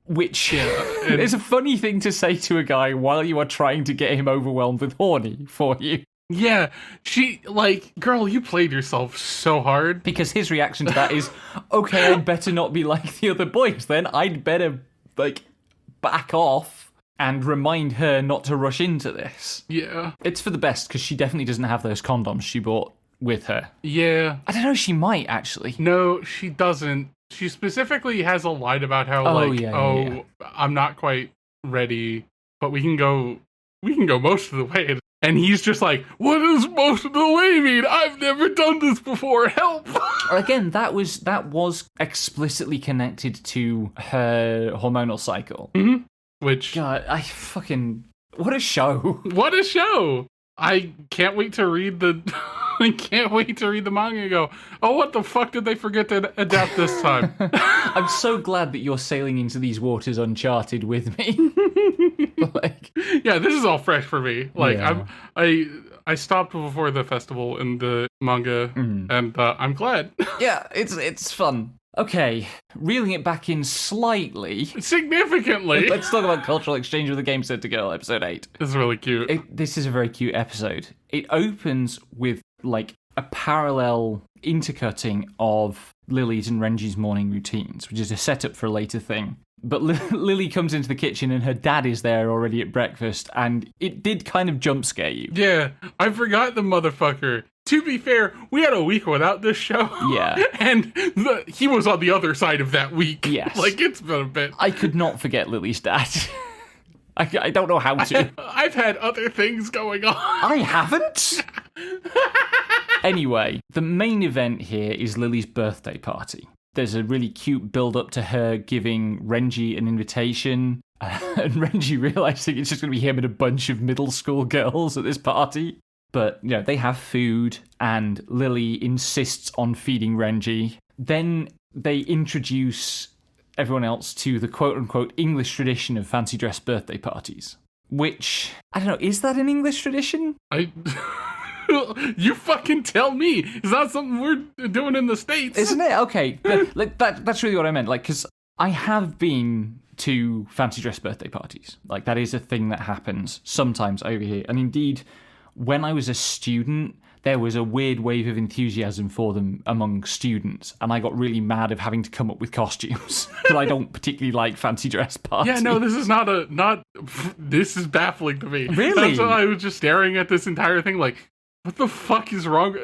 [SPEAKER 1] Which is a funny thing to say to a guy while you are trying to get him overwhelmed with horny for you.
[SPEAKER 2] Yeah, she, girl, you played yourself so hard.
[SPEAKER 1] Because his reaction to that is, okay, I'd better not be like the other boys then. I'd better, back off and remind her not to rush into this.
[SPEAKER 2] Yeah.
[SPEAKER 1] It's for the best, because she definitely doesn't have those condoms she brought with her.
[SPEAKER 2] Yeah.
[SPEAKER 1] I don't know, she might, actually.
[SPEAKER 2] No, she doesn't. She specifically has a line about how, I'm not quite ready, but we can go most of the way. And he's just like, what does most of the way mean? I've never done this before. Help!
[SPEAKER 1] Again, that was explicitly connected to her hormonal cycle.
[SPEAKER 2] Mm-hmm. which...
[SPEAKER 1] God, what a show.
[SPEAKER 2] What a show! I can't wait to read the... I can't wait to read the manga and go, oh, what the fuck did they forget to adapt this time?
[SPEAKER 1] I'm so glad that you're sailing into these waters uncharted with me.
[SPEAKER 2] Yeah, this is all fresh for me.
[SPEAKER 1] Yeah.
[SPEAKER 2] I stopped before the festival in the manga, and I'm glad.
[SPEAKER 1] Yeah, it's fun. Okay, reeling it back in slightly.
[SPEAKER 2] Significantly.
[SPEAKER 1] Let's talk about Cultural Exchange with the Game Center Girl, episode 8.
[SPEAKER 2] This is really cute.
[SPEAKER 1] This is a very cute episode. It opens with, a parallel intercutting of Lily's and Renji's morning routines, which is a setup for a later thing. But Lily comes into the kitchen and her dad is there already at breakfast, and it did kind of jump scare you.
[SPEAKER 2] Yeah, I forgot the motherfucker. To be fair, we had a week without this show.
[SPEAKER 1] Yeah.
[SPEAKER 2] And he was on the other side of that week.
[SPEAKER 1] Yes.
[SPEAKER 2] It's been a bit.
[SPEAKER 1] I could not forget Lily's dad. I don't know how to.
[SPEAKER 2] I've had other things going on.
[SPEAKER 1] I haven't. Anyway, the main event here is Lily's birthday party. There's a really cute build-up to her giving Renji an invitation, and Renji realizing it's just going to be him and a bunch of middle school girls at this party. But, they have food, and Lily insists on feeding Renji. Then they introduce everyone else to the quote-unquote English tradition of fancy dress birthday parties. Which, I don't know, is that an English tradition?
[SPEAKER 2] You fucking tell me. It's not something we're doing in the States.
[SPEAKER 1] Isn't it? Okay. That's really what I meant. Because I have been to fancy dress birthday parties. That is a thing that happens sometimes over here. And indeed, when I was a student, there was a weird wave of enthusiasm for them among students, and I got really mad of having to come up with costumes, because I don't particularly like fancy dress parties.
[SPEAKER 2] Yeah, no, this is this is baffling to me.
[SPEAKER 1] Really?
[SPEAKER 2] That's why I was just staring at this entire thing what the fuck is wrong?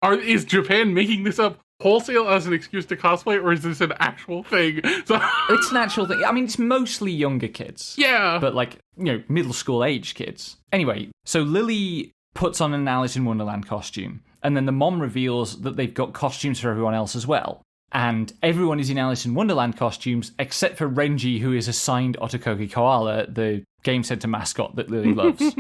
[SPEAKER 2] Is Japan making this up wholesale as an excuse to cosplay, or is this an actual thing?
[SPEAKER 1] It's an actual thing. I mean, it's mostly younger kids.
[SPEAKER 2] Yeah.
[SPEAKER 1] But middle school age kids. Anyway, so Lily puts on an Alice in Wonderland costume, and then the mom reveals that they've got costumes for everyone else as well. And everyone is in Alice in Wonderland costumes, except for Renji, who is assigned Otakoki Koala, the Game Center mascot that Lily loves.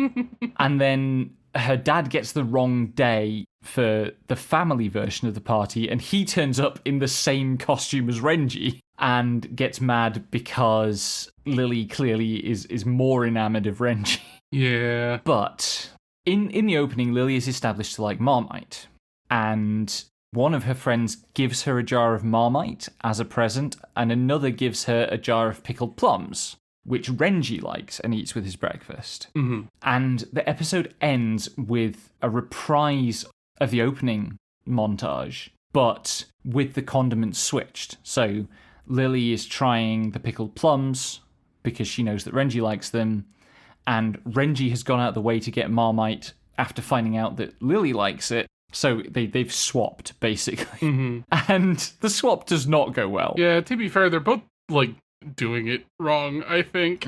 [SPEAKER 1] And then her dad gets the wrong day for the family version of the party, and he turns up in the same costume as Renji and gets mad because Lily clearly is more enamored of Renji.
[SPEAKER 2] Yeah.
[SPEAKER 1] But in the opening, Lily is established to like Marmite, and one of her friends gives her a jar of Marmite as a present, and another gives her a jar of pickled plums, which Renji likes and eats with his breakfast.
[SPEAKER 2] Mm-hmm.
[SPEAKER 1] And the episode ends with a reprise of the opening montage, but with the condiments switched. So Lily is trying the pickled plums because she knows that Renji likes them, and Renji has gone out of the way to get Marmite after finding out that Lily likes it. So they've swapped, basically.
[SPEAKER 2] Mm-hmm.
[SPEAKER 1] And the swap does not go well.
[SPEAKER 2] Yeah, to be fair, they're both, doing it wrong, I think.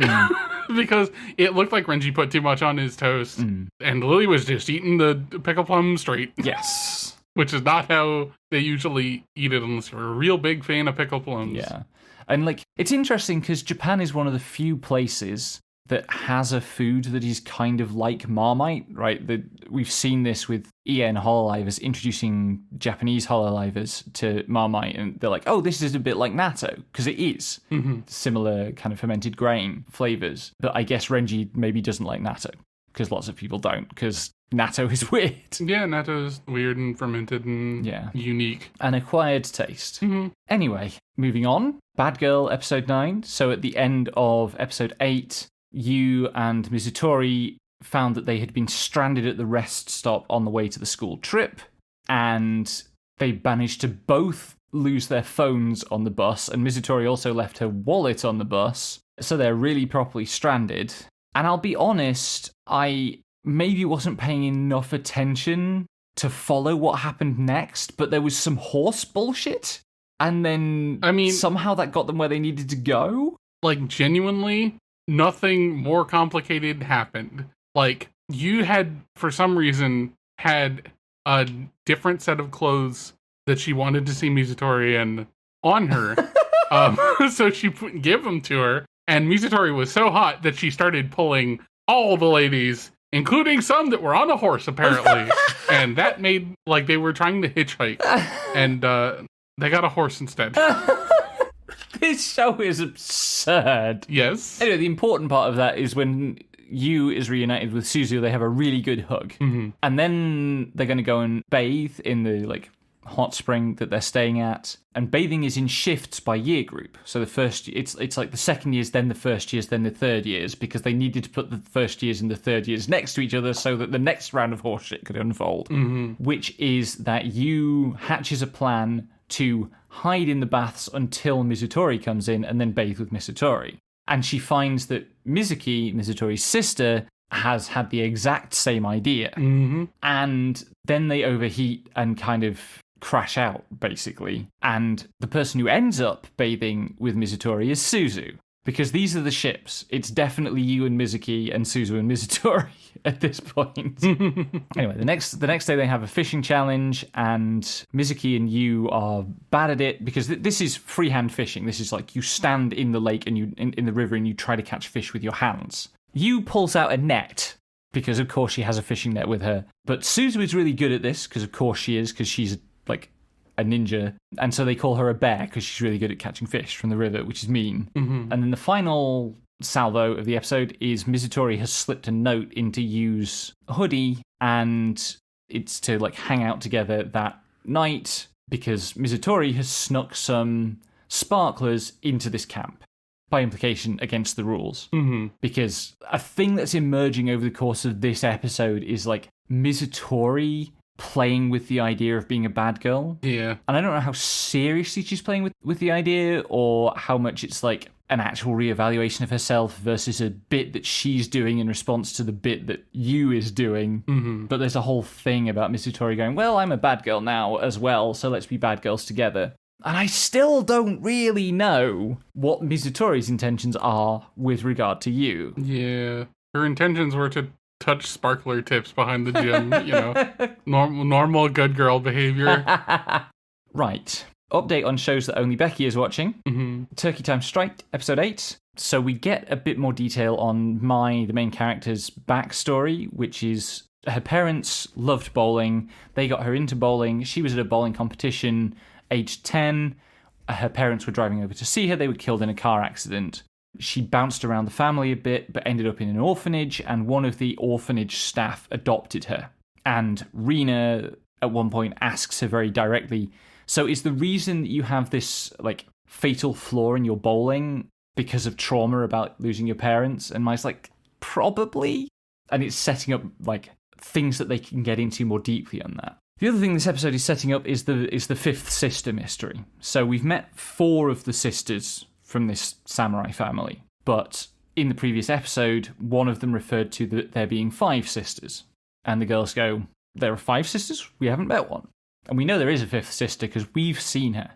[SPEAKER 2] Because it looked like Renji put too much on his toast, and Lily was just eating the pickle plum straight.
[SPEAKER 1] Yes.
[SPEAKER 2] Which is not how they usually eat it unless you're a real big fan of pickle plums.
[SPEAKER 1] Yeah. And, it's interesting because Japan is one of the few places that has a food that is kind of like Marmite, right? We've seen this with EN Hololivers introducing Japanese Hololivers to Marmite, and they're like, oh, this is a bit like natto, because it is.
[SPEAKER 2] Mm-hmm.
[SPEAKER 1] Similar kind of fermented grain flavors. But I guess Renji maybe doesn't like natto, because lots of people don't, because natto is weird.
[SPEAKER 2] Yeah, natto's weird and fermented and unique.
[SPEAKER 1] An acquired taste.
[SPEAKER 2] Mm-hmm.
[SPEAKER 1] Anyway, moving on. Bad Girl, episode 9. So at the end of episode 8, Yu and Mizutori found that they had been stranded at the rest stop on the way to the school trip, and they managed to both lose their phones on the bus, and Mizutori also left her wallet on the bus, so they're really properly stranded. And I'll be honest, I maybe wasn't paying enough attention to follow what happened next, but there was some horse bullshit, and then somehow that got them where they needed to go.
[SPEAKER 2] Genuinely, nothing more complicated happened. You had, for some reason, had a different set of clothes that she wanted to see Mizutori in on her. So she gave them to her, And Mizutori was so hot that she started pulling all the ladies, including some that were on a horse, apparently. And that made, like, they were trying to hitchhike. And they got a horse instead.
[SPEAKER 1] This show is absurd.
[SPEAKER 2] Yes.
[SPEAKER 1] Anyway, the important part of that is when Yu is reunited with Suzu, they have a really good hug.
[SPEAKER 2] Mm-hmm.
[SPEAKER 1] And then they're going to go and bathe in the, like, hot spring that they're staying at. And bathing is in shifts by year group. So the first, it's like the second years, then the first years, then the third years, because they needed to put the first years and the third years next to each other so that the next round of horseshit could unfold.
[SPEAKER 2] Mm-hmm.
[SPEAKER 1] Which is that Yu hatches a plan to hide in the baths until Mizutori comes in and then bathe with Mizutori. And she finds that Mizuki, Mizutori's sister, has had the exact same idea.
[SPEAKER 2] Mm-hmm.
[SPEAKER 1] And then they overheat and kind of crash out, basically. And the person who ends up bathing with Mizutori is Suzu. Because these are the ships. It's definitely Yu and Mizuki and Suzu and Mizutori at this point. Anyway, the next day they have a fishing challenge, and Mizuki and Yu are bad at it because this is freehand fishing. This is like you stand in the lake and you in the river and you try to catch fish with your hands. Yu pulls out a net because, of course, she has a fishing net with her. But Suzu is really good at this because, of course, she is, because she's like a ninja, and so they call her a bear because she's really good at catching fish from the river, which is mean.
[SPEAKER 2] Mm-hmm.
[SPEAKER 1] And then the final salvo of the episode is Mizutori has slipped a note into Yu's hoodie, and it's to like hang out together that night because Mizutori has snuck some sparklers into this camp, by implication against the rules.
[SPEAKER 2] Mm-hmm.
[SPEAKER 1] Because a thing that's emerging over the course of this episode is like Mizutori playing with the idea of being a bad girl.
[SPEAKER 2] Yeah.
[SPEAKER 1] And I don't know how seriously she's playing with the idea or how much it's like an actual reevaluation of herself versus a bit that she's doing in response to the bit that Yu is doing.
[SPEAKER 2] Mm-hmm.
[SPEAKER 1] But there's a whole thing about Mizutori going, well, I'm a bad girl now as well, so let's be bad girls together. And I still don't really know what Mizutori's intentions are with regard to Yu.
[SPEAKER 2] Yeah. Her intentions were to touch sparkler tips behind the gym, you know. Normal good girl behavior.
[SPEAKER 1] Right. Update on shows that only Becky is watching.
[SPEAKER 2] Mm-hmm.
[SPEAKER 1] Turkey Time Strike, episode 8. So we get a bit more detail on Mai, the main character's backstory, which is her parents loved bowling. They got her into bowling. She was at a bowling competition aged 10. Her parents were driving over to see her. They were killed in a car accident. She bounced around the family a bit, but ended up in an orphanage, and one of the orphanage staff adopted her. And Rena, at one point, asks her very directly, so is the reason that you have this, like, fatal flaw in your bowling because of trauma about losing your parents? And Mai's like, probably? And it's setting up, like, things that they can get into more deeply on that. The other thing this episode is setting up is the fifth sister mystery. So we've met 4 of the sisters from this samurai family, but in the previous episode, one of them referred to there being 5 sisters. And the girls go, there are 5 sisters? We haven't met one. And we know there is a 5th sister because we've seen her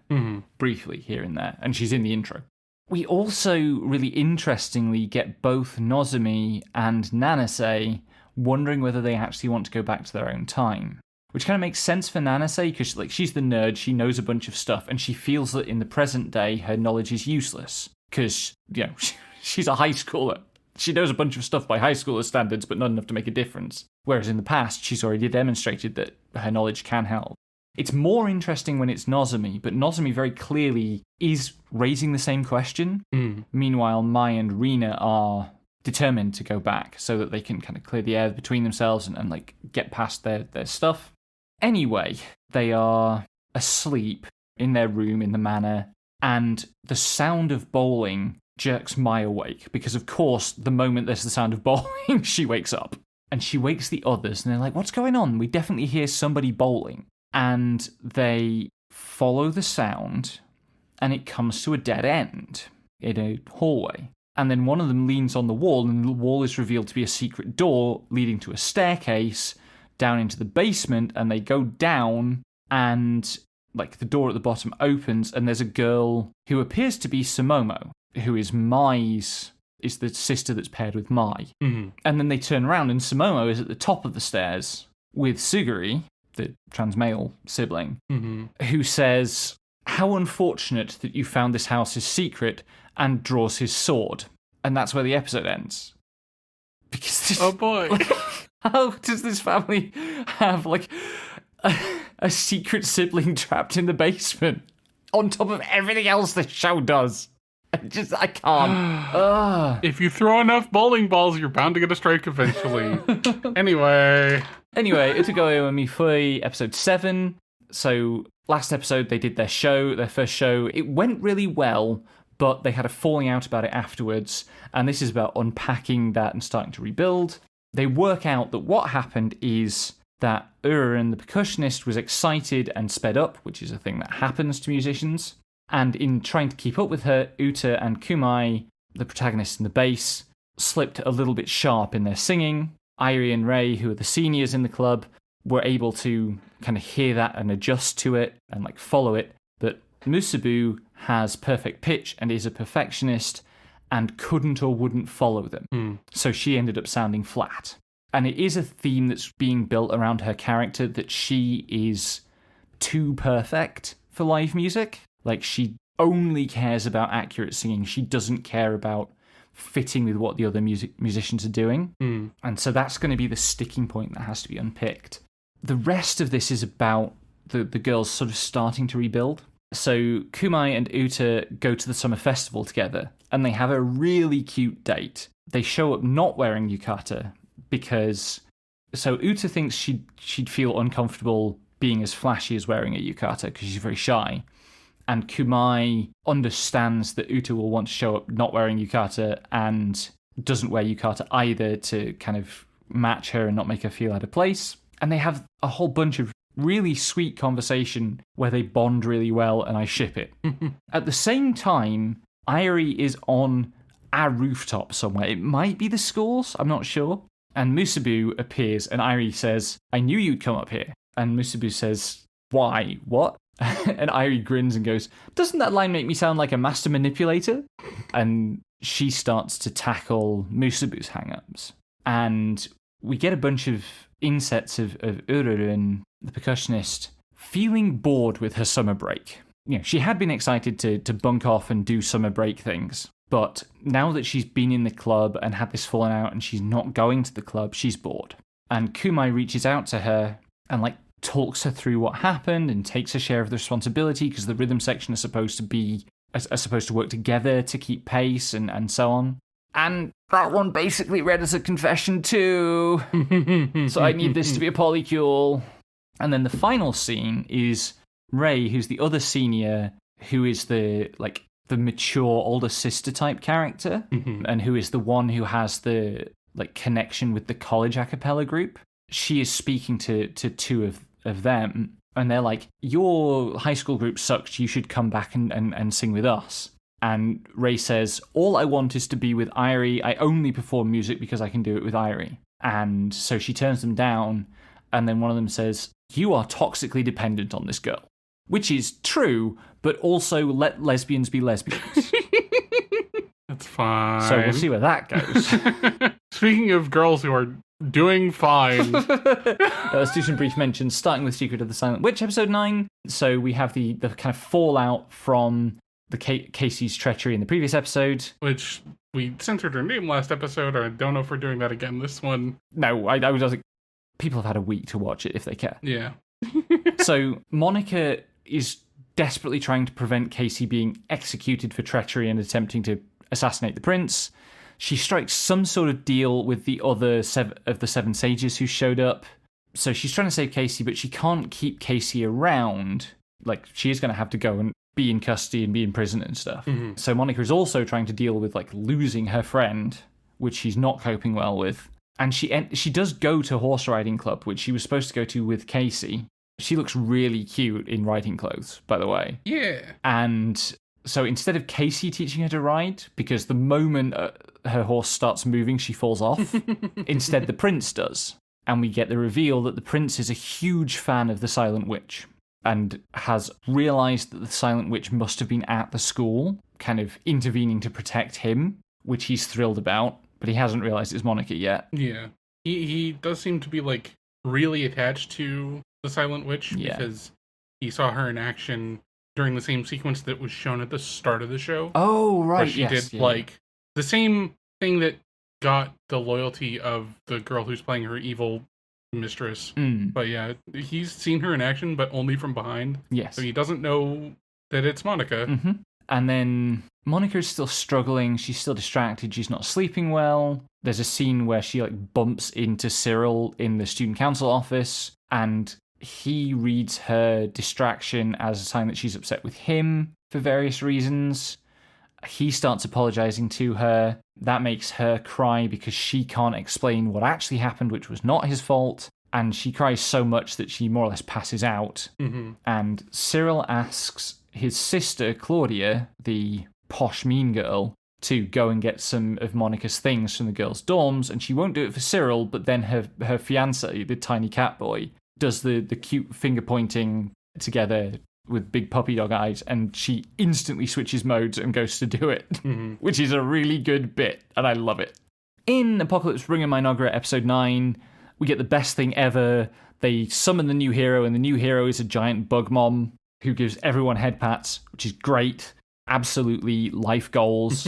[SPEAKER 1] briefly here and there, and she's in the intro. We also, really interestingly, get both Nozomi and Nanase wondering whether they actually want to go back to their own time. Which kind of makes sense for Nanase, because like, she's the nerd, she knows a bunch of stuff, and she feels that in the present day, her knowledge is useless. Because, you know, she's a high schooler. She knows a bunch of stuff by high schooler standards, but not enough to make a difference. Whereas in the past, she's already demonstrated that her knowledge can help. It's more interesting when it's Nozomi, but Nozomi very clearly is raising the same question. Meanwhile, Mai and Rena are determined to go back so that they can kind of clear the air between themselves and like get past their stuff. Anyway, they are asleep in their room in the manor, and the sound of bowling jerks Mai awake, because of course, the moment there's the sound of bowling, she wakes up. And she wakes the others, and they're like, what's going on? We definitely hear somebody bowling. And they follow the sound, and it comes to a dead end in a hallway. And then one of them leans on the wall, and the wall is revealed to be a secret door leading to a staircase down into the basement, and they go down, and like the door at the bottom opens, and there's a girl who appears to be Sumomo, who is is the sister that's paired with Mai. And then they turn around, and Sumomo is at the top of the stairs with Suguri, the trans-male sibling, who says, how unfortunate that you found this house's secret, and draws his sword. And that's where the episode ends. Because
[SPEAKER 2] Oh boy.
[SPEAKER 1] how does this family have like a secret sibling trapped in the basement on top of everything else the show does? I can't.
[SPEAKER 2] If you throw enough bowling balls, you're bound to get a strike eventually. Anyway,
[SPEAKER 1] Utagoe and Mille-Feuille, episode 7. So last episode they did their first show. It went really well, but they had a falling out about it afterwards. And this is about unpacking that and starting to rebuild. They work out that what happened is that Ururin, the percussionist, was excited and sped up, which is a thing that happens to musicians. And in trying to keep up with her, Uta and Kumai, the protagonist and the bass, slipped a little bit sharp in their singing. Irie and Ray, who are the seniors in the club, were able to kind of hear that and adjust to it and like follow it. But Musubu has perfect pitch and is a perfectionist and couldn't or wouldn't follow them. So she ended up sounding flat. And it is a theme that's being built around her character, that she is too perfect for live music. Like, she only cares about accurate singing. She doesn't care about fitting with what the other musicians are doing. And so that's going to be the sticking point that has to be unpicked. The rest of this is about the girls sort of starting to rebuild. So Kumai and Uta go to the summer festival together, and they have a really cute date. They show up not wearing yukata because... So Uta thinks she'd feel uncomfortable being as flashy as wearing a yukata because she's very shy. And Kumai understands that Uta will want to show up not wearing yukata and doesn't wear yukata either to kind of match her and not make her feel out of place. And they have a whole bunch of really sweet conversation where they bond really well, and I ship it. At the same time, Irie is on a rooftop somewhere. It might be the schools, I'm not sure. And Musubu appears, and Irie says, "I knew you'd come up here." And Musubu says, "Why? What?" And Irie grins and goes, "Doesn't that line make me sound like a master manipulator?" And she starts to tackle Musubu's hang-ups. And we get a bunch of insets of Ururin, the percussionist, feeling bored with her summer break. You know, she had been excited to bunk off and do summer break things. But now that she's been in the club and had this falling out and she's not going to the club, she's bored. And Kumai reaches out to her and, like, talks her through what happened and takes a share of the responsibility because the rhythm section are supposed to work together to keep pace and so on. And that one basically read as a confession too. So I need this to be a polycule. And then the final scene is Ray, who's the other senior, who is the mature older sister type character, and who is the one who has the connection with the college a cappella group. She is speaking to two of them, and they're like, "Your high school group sucks, you should come back and sing with us." And Ray says, "All I want is to be with Irie. I only perform music because I can do it with Irie." And so she turns them down, and then one of them says, "You are toxically dependent on this girl." Which is true, but also let lesbians be lesbians.
[SPEAKER 2] That's fine.
[SPEAKER 1] So we'll see where that goes.
[SPEAKER 2] Speaking of girls who are doing fine.
[SPEAKER 1] Let's do some brief mentions, starting with Secret of the Silent Witch, episode 9. So we have the kind of fallout from the Casey's treachery in the previous episode.
[SPEAKER 2] Which we censored her name last episode. I don't know if we're doing that again this one.
[SPEAKER 1] No, I was like, people have had a week to watch it if they care.
[SPEAKER 2] Yeah.
[SPEAKER 1] So Monica is desperately trying to prevent Casey being executed for treachery and attempting to assassinate the prince. She strikes some sort of deal with the other of the seven sages who showed up. So she's trying to save Casey, but she can't keep Casey around. Like, she is going to have to go and be in custody and be in prison and stuff. Mm-hmm. So Monica is also trying to deal with losing her friend, which she's not coping well with. And she does go to horse riding club, which she was supposed to go to with Casey. She looks really cute in riding clothes, by the way.
[SPEAKER 2] Yeah.
[SPEAKER 1] And so instead of Casey teaching her to ride, because the moment her horse starts moving, she falls off, instead the prince does. And we get the reveal that the prince is a huge fan of the Silent Witch and has realised that the Silent Witch must have been at the school, kind of intervening to protect him, which he's thrilled about, but he hasn't realised it's Monica yet.
[SPEAKER 2] Yeah. He does seem to be, really attached to the Silent Witch, because he saw her in action during the same sequence that was shown at the start of the show.
[SPEAKER 1] Oh, right.
[SPEAKER 2] Where she did the same thing that got the loyalty of the girl who's playing her evil mistress. But yeah, he's seen her in action, but only from behind.
[SPEAKER 1] Yes.
[SPEAKER 2] So he doesn't know that it's Monica.
[SPEAKER 1] And then Monica's still struggling. She's still distracted. She's not sleeping well. There's a scene where she bumps into Cyril in the student council office, and he reads her distraction as a sign that she's upset with him for various reasons. He starts apologizing to her. That makes her cry because she can't explain what actually happened, which was not his fault. And she cries so much that she more or less passes out. And Cyril asks his sister, Claudia, the posh mean girl, to go and get some of Monica's things from the girls' dorms. And she won't do it for Cyril, but then her fiancé, the tiny cat boy, does the cute finger pointing together with big puppy dog eyes, and she instantly switches modes and goes to do it, which is a really good bit, and I love it. In Apocalypse Bringer Mynoghra episode 9, we get the best thing ever. They summon the new hero, and the new hero is a giant bug mom who gives everyone head pats, which is great. Absolutely life goals.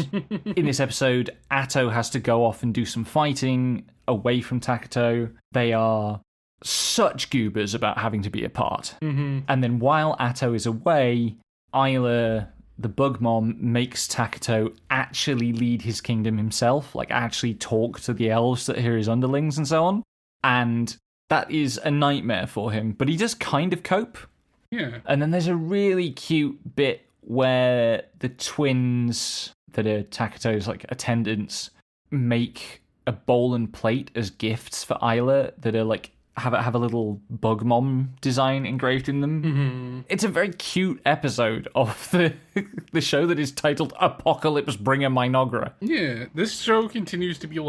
[SPEAKER 1] In this episode, Atto has to go off and do some fighting away from Taketo. They are such goobers about having to be apart. And then while Atto is away, Isla, the bug mom, makes Taketo actually lead his kingdom himself, actually talk to the elves that are his underlings and so on. And that is a nightmare for him, but he does kind of cope.
[SPEAKER 2] Yeah.
[SPEAKER 1] And then there's a really cute bit where the twins that are Taketo's attendants make a bowl and plate as gifts for Isla that are have a little bug mom design engraved in them. It's a very cute episode of the show that is titled Apocalypse Bringer Mynoghra.
[SPEAKER 2] Yeah, this show continues to be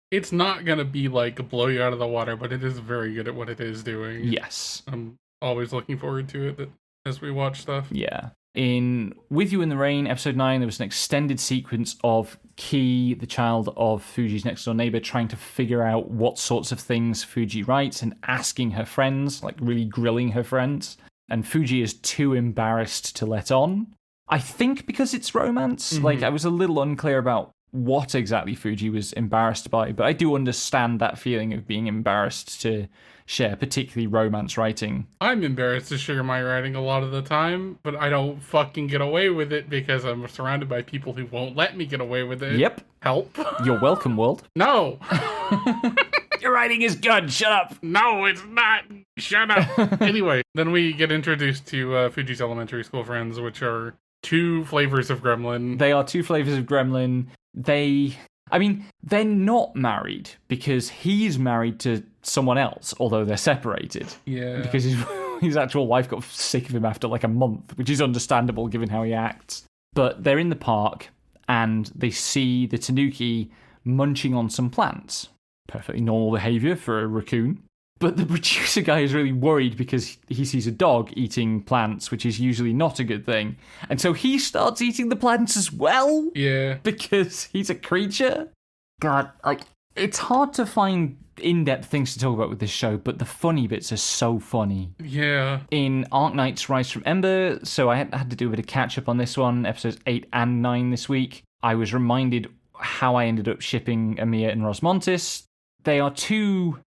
[SPEAKER 2] it's not gonna be blow you out of the water, but it is very good at what it is doing.
[SPEAKER 1] Yes.
[SPEAKER 2] I'm always looking forward to it as we watch stuff.
[SPEAKER 1] Yeah. In With You in the Rain, episode 9, there was an extended sequence of Ki, the child of Fuji's next door neighbor, trying to figure out what sorts of things Fuji writes and asking her friends, really grilling her friends. And Fuji is too embarrassed to let on. I think because it's romance. I was a little unclear about what exactly Fuji was embarrassed by, but I do understand that feeling of being embarrassed to share, particularly romance writing.
[SPEAKER 2] I'm embarrassed to share my writing a lot of the time, but I don't fucking get away with it because I'm surrounded by people who won't let me get away with it.
[SPEAKER 1] Yep.
[SPEAKER 2] Help.
[SPEAKER 1] You're welcome, world.
[SPEAKER 2] No.
[SPEAKER 1] Your writing is good. Shut up.
[SPEAKER 2] No, it's not. Shut up. Anyway, then we get introduced to Fuji's elementary school friends, which are two flavors of gremlin.
[SPEAKER 1] They are two flavors of gremlin. They're not married because he's married to someone else, although they're separated.
[SPEAKER 2] Yeah.
[SPEAKER 1] Because his actual wife got sick of him after a month, which is understandable given how he acts. But they're in the park and they see the tanuki munching on some plants. Perfectly normal behavior for a raccoon. But the producer guy is really worried because he sees a dog eating plants, which is usually not a good thing. And so he starts eating the plants as well.
[SPEAKER 2] Yeah.
[SPEAKER 1] Because he's a creature. God, it's hard to find in-depth things to talk about with this show, but the funny bits are so funny.
[SPEAKER 2] Yeah.
[SPEAKER 1] In Arknights Rise from Ember, so I had to do a bit of catch-up on this one, episodes 8 and 9 this week, I was reminded how I ended up shipping Amiya and Rosmontis. They are two,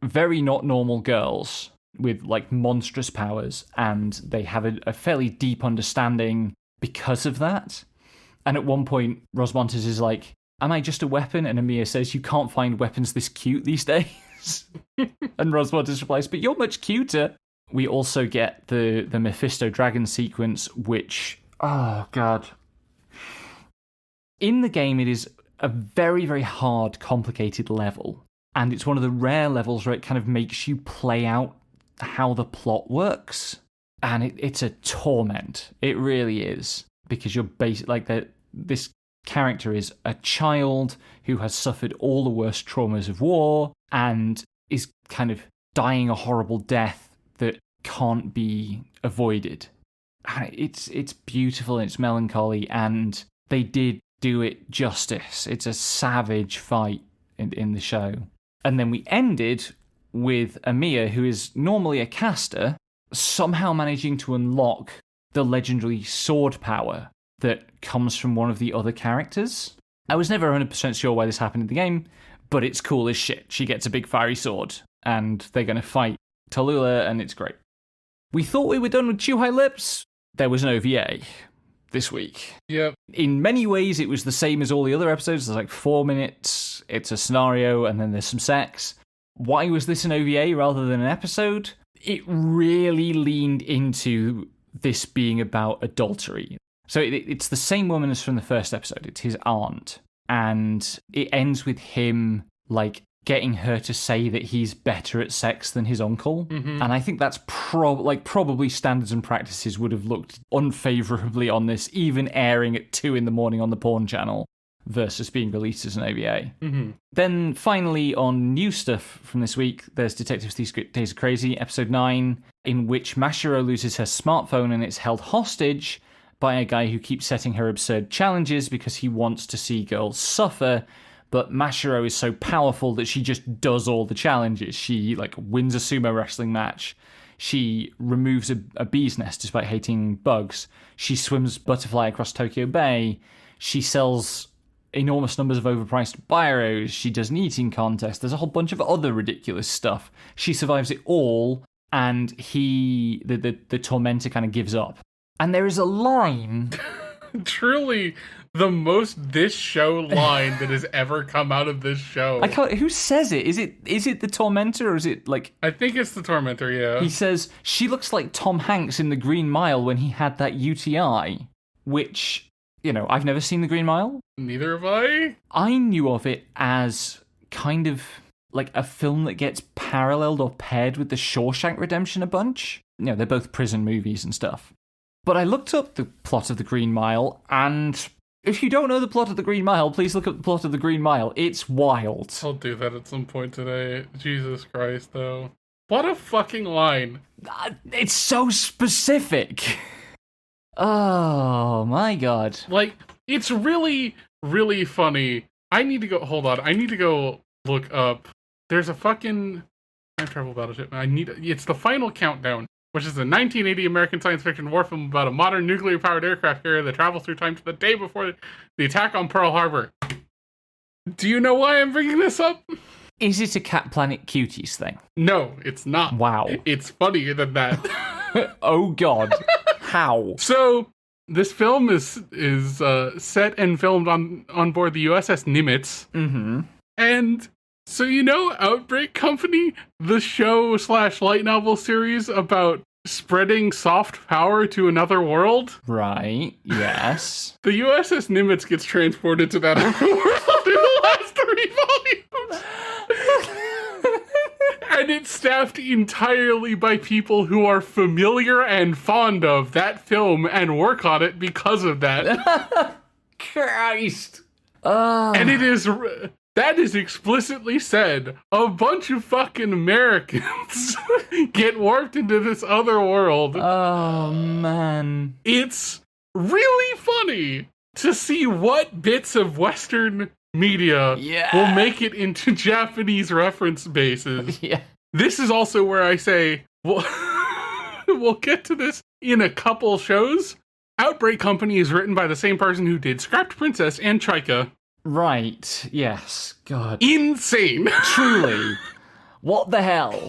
[SPEAKER 1] very not normal girls with monstrous powers, and they have a fairly deep understanding because of that. And at one point, Rosmontis is like, "Am I just a weapon?" And Amiya says, "You can't find weapons this cute these days." And Rosmontis replies, "But you're much cuter." We also get the Mephisto dragon sequence, which, oh god. In the game, it is a very, very hard, complicated level. And it's one of the rare levels where it kind of makes you play out how the plot works. And it's a torment. It really is. Because you're this character is a child who has suffered all the worst traumas of war and is kind of dying a horrible death that can't be avoided. And it's beautiful and it's melancholy, and they did do it justice. It's a savage fight in the show. And then we ended with Amiya, who is normally a caster, somehow managing to unlock the legendary sword power that comes from one of the other characters. I was never 100% sure why this happened in the game, but it's cool as shit. She gets a big fiery sword, and they're going to fight Tallulah, and it's great. We thought we were done with Chuhai Lips. There was an OVA this week.
[SPEAKER 2] Yep.
[SPEAKER 1] In many ways, it was the same as all the other episodes. There's like 4 minutes, it's a scenario, and then there's some sex. Why was this an OVA rather than an episode? It really leaned into this being about adultery. So it's the same woman as from the first episode. It's his aunt. And it ends with him, like, getting her to say that he's better at sex than his uncle. Mm-hmm. And I think that's probably standards and practices would have looked unfavorably on this, even airing at 2 a.m. on the porn channel versus being released as an OVA. Mm-hmm. Then finally, on new stuff from this week, there's Detectives These Days Are Crazy, episode 9, in which Mashiro loses her smartphone and it's held hostage by a guy who keeps setting her absurd challenges because he wants to see girls suffer. But Mashiro is so powerful that she just does all the challenges. She, like, wins a sumo wrestling match. She removes a bee's nest despite hating bugs. She swims butterfly across Tokyo Bay. She sells enormous numbers of overpriced biros. She does an eating contest. There's a whole bunch of other ridiculous stuff. She survives it all, and the tormentor kind of gives up. And there is a line...
[SPEAKER 2] Truly the most this show line that has ever come out of this show.
[SPEAKER 1] Who says it? Is it the tormentor, or is it like...
[SPEAKER 2] I think it's the tormentor, yeah.
[SPEAKER 1] He says, she looks like Tom Hanks in The Green Mile when he had that UTI, which, you know, I've never seen The Green Mile.
[SPEAKER 2] Neither have I.
[SPEAKER 1] I knew of it as kind of like a film that gets paralleled or paired with The Shawshank Redemption a bunch. You know, they're both prison movies and stuff. But I looked up the plot of The Green Mile, and if you don't know the plot of The Green Mile, please look up the plot of The Green Mile. It's wild.
[SPEAKER 2] I'll do that at some point today. Jesus Christ, though. What a fucking line.
[SPEAKER 1] It's so specific. Oh, my God.
[SPEAKER 2] Like, it's really, really funny. I need to go... Hold on. I need to go look up... There's a fucking... Time travel battleship. It's The Final Countdown, which is a 1980 American science fiction war film about a modern nuclear-powered aircraft carrier that travels through time to the day before the attack on Pearl Harbor. Do you know why I'm bringing this up?
[SPEAKER 1] Is it a Cat Planet Cuties thing?
[SPEAKER 2] No, it's not.
[SPEAKER 1] Wow.
[SPEAKER 2] It's funnier than that.
[SPEAKER 1] Oh, God. How?
[SPEAKER 2] So, this film is set and filmed on board the USS Nimitz.
[SPEAKER 1] Mm-hmm.
[SPEAKER 2] And... So you know Outbreak Company, the show / light novel series about spreading soft power to another world?
[SPEAKER 1] Right, yes.
[SPEAKER 2] The USS Nimitz gets transported to that other world in the last 3 volumes. And it's staffed entirely by people who are familiar and fond of that film and work on it because of that.
[SPEAKER 1] Christ.
[SPEAKER 2] And it is... That is explicitly said. A bunch of fucking Americans get warped into this other world.
[SPEAKER 1] Oh, man.
[SPEAKER 2] It's really funny to see what bits of Western media will make it into Japanese reference bases.
[SPEAKER 1] Yeah.
[SPEAKER 2] This is also where I say, we'll get to this in a couple shows. Outbreak Company is written by the same person who did Scrapped Princess and Chaika.
[SPEAKER 1] Right, yes, God.
[SPEAKER 2] Insane.
[SPEAKER 1] Truly. What the hell?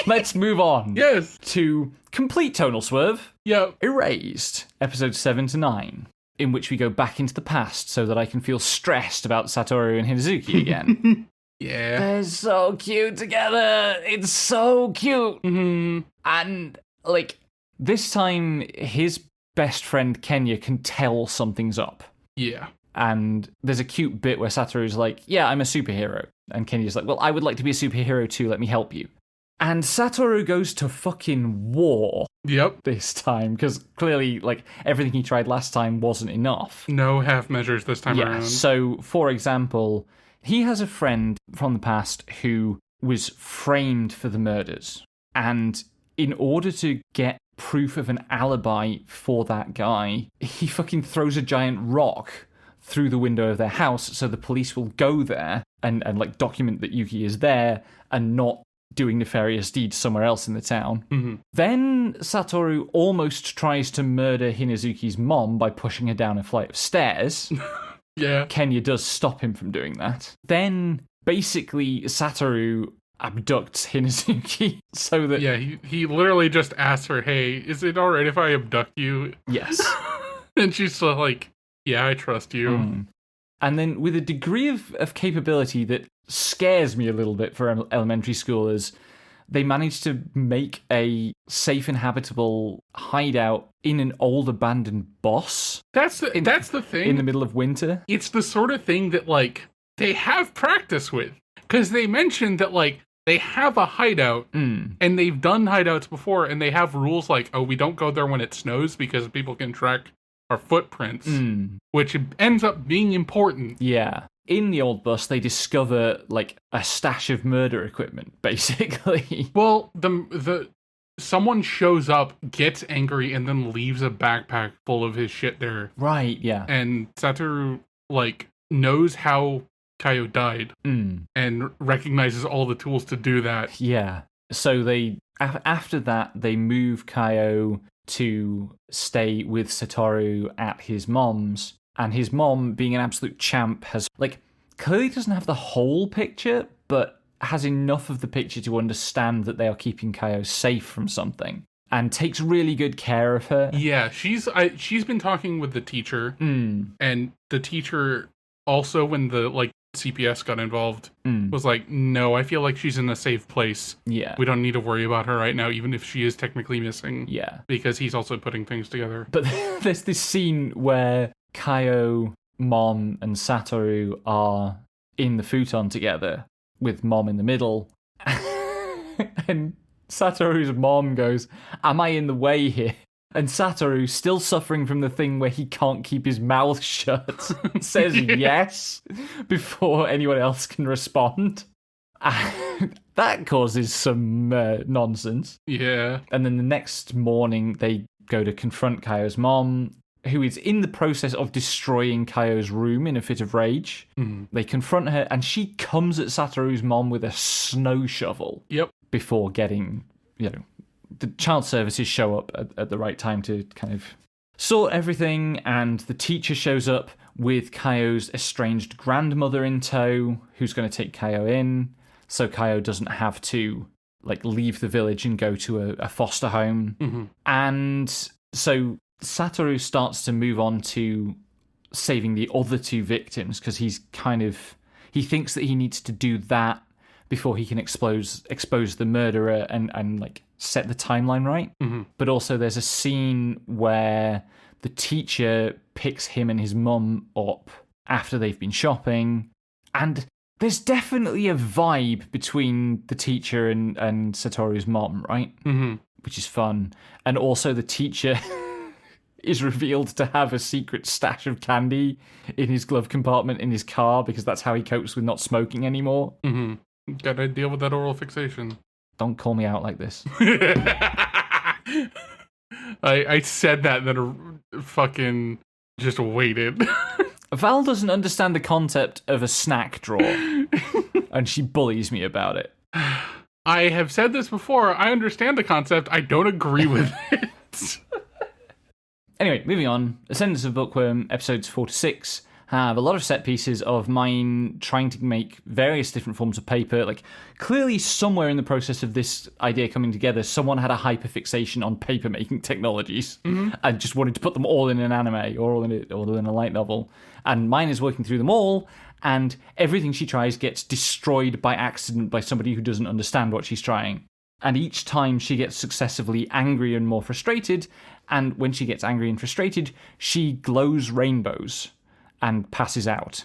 [SPEAKER 1] Let's move on.
[SPEAKER 2] Yes.
[SPEAKER 1] To Complete Tonal Swerve.
[SPEAKER 2] Yep.
[SPEAKER 1] Erased, episodes 7 to 9, in which we go back into the past so that I can feel stressed about Satoru and Hinazuki again.
[SPEAKER 2] Yeah.
[SPEAKER 1] They're so cute together. It's so cute.
[SPEAKER 2] Mm-hmm.
[SPEAKER 1] And, like, this time, his best friend Kenya can tell something's up.
[SPEAKER 2] Yeah.
[SPEAKER 1] And there's a cute bit where Satoru's like, yeah, I'm a superhero. And Kenya's like, well, I would like to be a superhero too, let me help you. And Satoru goes to fucking war.
[SPEAKER 2] Yep.
[SPEAKER 1] This time, because clearly, like, everything he tried last time wasn't enough.
[SPEAKER 2] No half measures this time around.
[SPEAKER 1] So, for example, he has a friend from the past who was framed for the murders. And in order to get proof of an alibi for that guy, he fucking throws a giant rock through the window of their house so the police will go there and like document that Yuki is there and not doing nefarious deeds somewhere else in the town.
[SPEAKER 2] Mm-hmm.
[SPEAKER 1] Then Satoru almost tries to murder Hinazuki's mom by pushing her down a flight of stairs.
[SPEAKER 2] Yeah.
[SPEAKER 1] Kenya does stop him from doing that. Then, basically, Satoru abducts Hinazuki so that...
[SPEAKER 2] Yeah, he literally just asks her, hey, is it alright if I abduct you?
[SPEAKER 1] Yes.
[SPEAKER 2] And she's still like, yeah, I trust you.
[SPEAKER 1] Mm. And then with a degree of capability that scares me a little bit for elementary schoolers, they managed to make a safe and habitable hideout in an old abandoned boss.
[SPEAKER 2] That's the thing.
[SPEAKER 1] In the middle of winter.
[SPEAKER 2] It's the sort of thing that, like, they have practice with. Because they mentioned that, like, they have a hideout, and they've done hideouts before, and they have rules like, oh, we don't go there when it snows because people can track our footprints, which ends up being important.
[SPEAKER 1] Yeah. In the old bus, they discover, like, a stash of murder equipment, basically.
[SPEAKER 2] Well, someone shows up, gets angry, and then leaves a backpack full of his shit there.
[SPEAKER 1] Right, yeah.
[SPEAKER 2] And Satoru, like, knows how Kaio died, and recognizes all the tools to do that.
[SPEAKER 1] Yeah. So they, after that, they move Kaio to stay with Satoru at his mom's, and his mom, being an absolute champ, has, like, clearly doesn't have the whole picture, but has enough of the picture to understand that they are keeping Kaio safe from something, and takes really good care of her.
[SPEAKER 2] Yeah, she's been talking with the teacher, and the teacher also, when the, like, CPS got involved, was like, no, I feel like she's in a safe place.
[SPEAKER 1] Yeah.
[SPEAKER 2] We don't need to worry about her right now, even if she is technically missing.
[SPEAKER 1] Yeah.
[SPEAKER 2] Because he's also putting things together.
[SPEAKER 1] But there's this scene where Kaio, Mom, and Satoru are in the futon together, with Mom in the middle. And Satoru's mom goes, am I in the way here? And Satoru, still suffering from the thing where he can't keep his mouth shut, says yes before anyone else can respond. That causes some nonsense.
[SPEAKER 2] Yeah.
[SPEAKER 1] And then the next morning, they go to confront Kaio's mom, who is in the process of destroying Kaio's room in a fit of rage. They confront her, and she comes at Satoru's mom with a snow shovel.
[SPEAKER 2] Yep.
[SPEAKER 1] Before getting, the child services show up at the right time to kind of sort everything, and the teacher shows up with Kaio's estranged grandmother in tow, who's going to take Kaio in, so Kaio doesn't have to, like, leave the village and go to a foster home. And so Satoru starts to move on to saving the other two victims, because he thinks that he needs to do that before he can expose the murderer and like set the timeline right. But also there's a scene where the teacher picks him and his mum up after they've been shopping, and there's definitely a vibe between the teacher and Satoru's mom, right? Which is fun. And also the teacher is revealed to have a secret stash of candy in his glove compartment in his car, because that's how he copes with not smoking anymore.
[SPEAKER 2] Gotta deal with that oral fixation.
[SPEAKER 1] Don't call me out like this.
[SPEAKER 2] I said that, then fucking just waited.
[SPEAKER 1] Val doesn't understand the concept of a snack drawer, and she bullies me about it.
[SPEAKER 2] I have said this before. I understand the concept. I don't agree with it.
[SPEAKER 1] Anyway, moving on. Ascendance of Bookworm, episodes 4 to 6, have a lot of set pieces of mine trying to make various different forms of paper. Like, clearly somewhere in the process of this idea coming together, someone had a hyperfixation on paper making technologies and just wanted to put them all in an anime or all in a light novel. And mine is working through them all, and everything she tries gets destroyed by accident by somebody who doesn't understand what she's trying. And each time she gets successively angry and more frustrated, and when she gets angry and frustrated, she glows rainbows and passes out,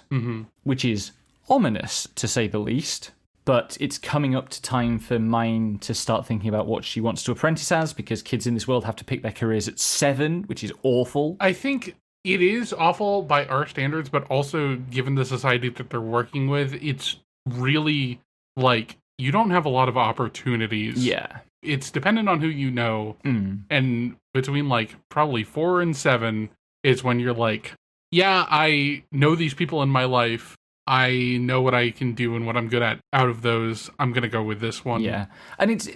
[SPEAKER 1] which is ominous, to say the least. But it's coming up to time for mine to start thinking about what she wants to apprentice as, because kids in this world have to pick their careers at 7, which is awful.
[SPEAKER 2] I think it is awful by our standards, but also given the society that they're working with, it's really, like, you don't have a lot of opportunities.
[SPEAKER 1] Yeah.
[SPEAKER 2] It's dependent on who you know. And between, like, probably 4 and 7 is when you're like, yeah, I know these people in my life. I know what I can do and what I'm good at. Out of those, I'm going to go with this one.
[SPEAKER 1] Yeah. And it's,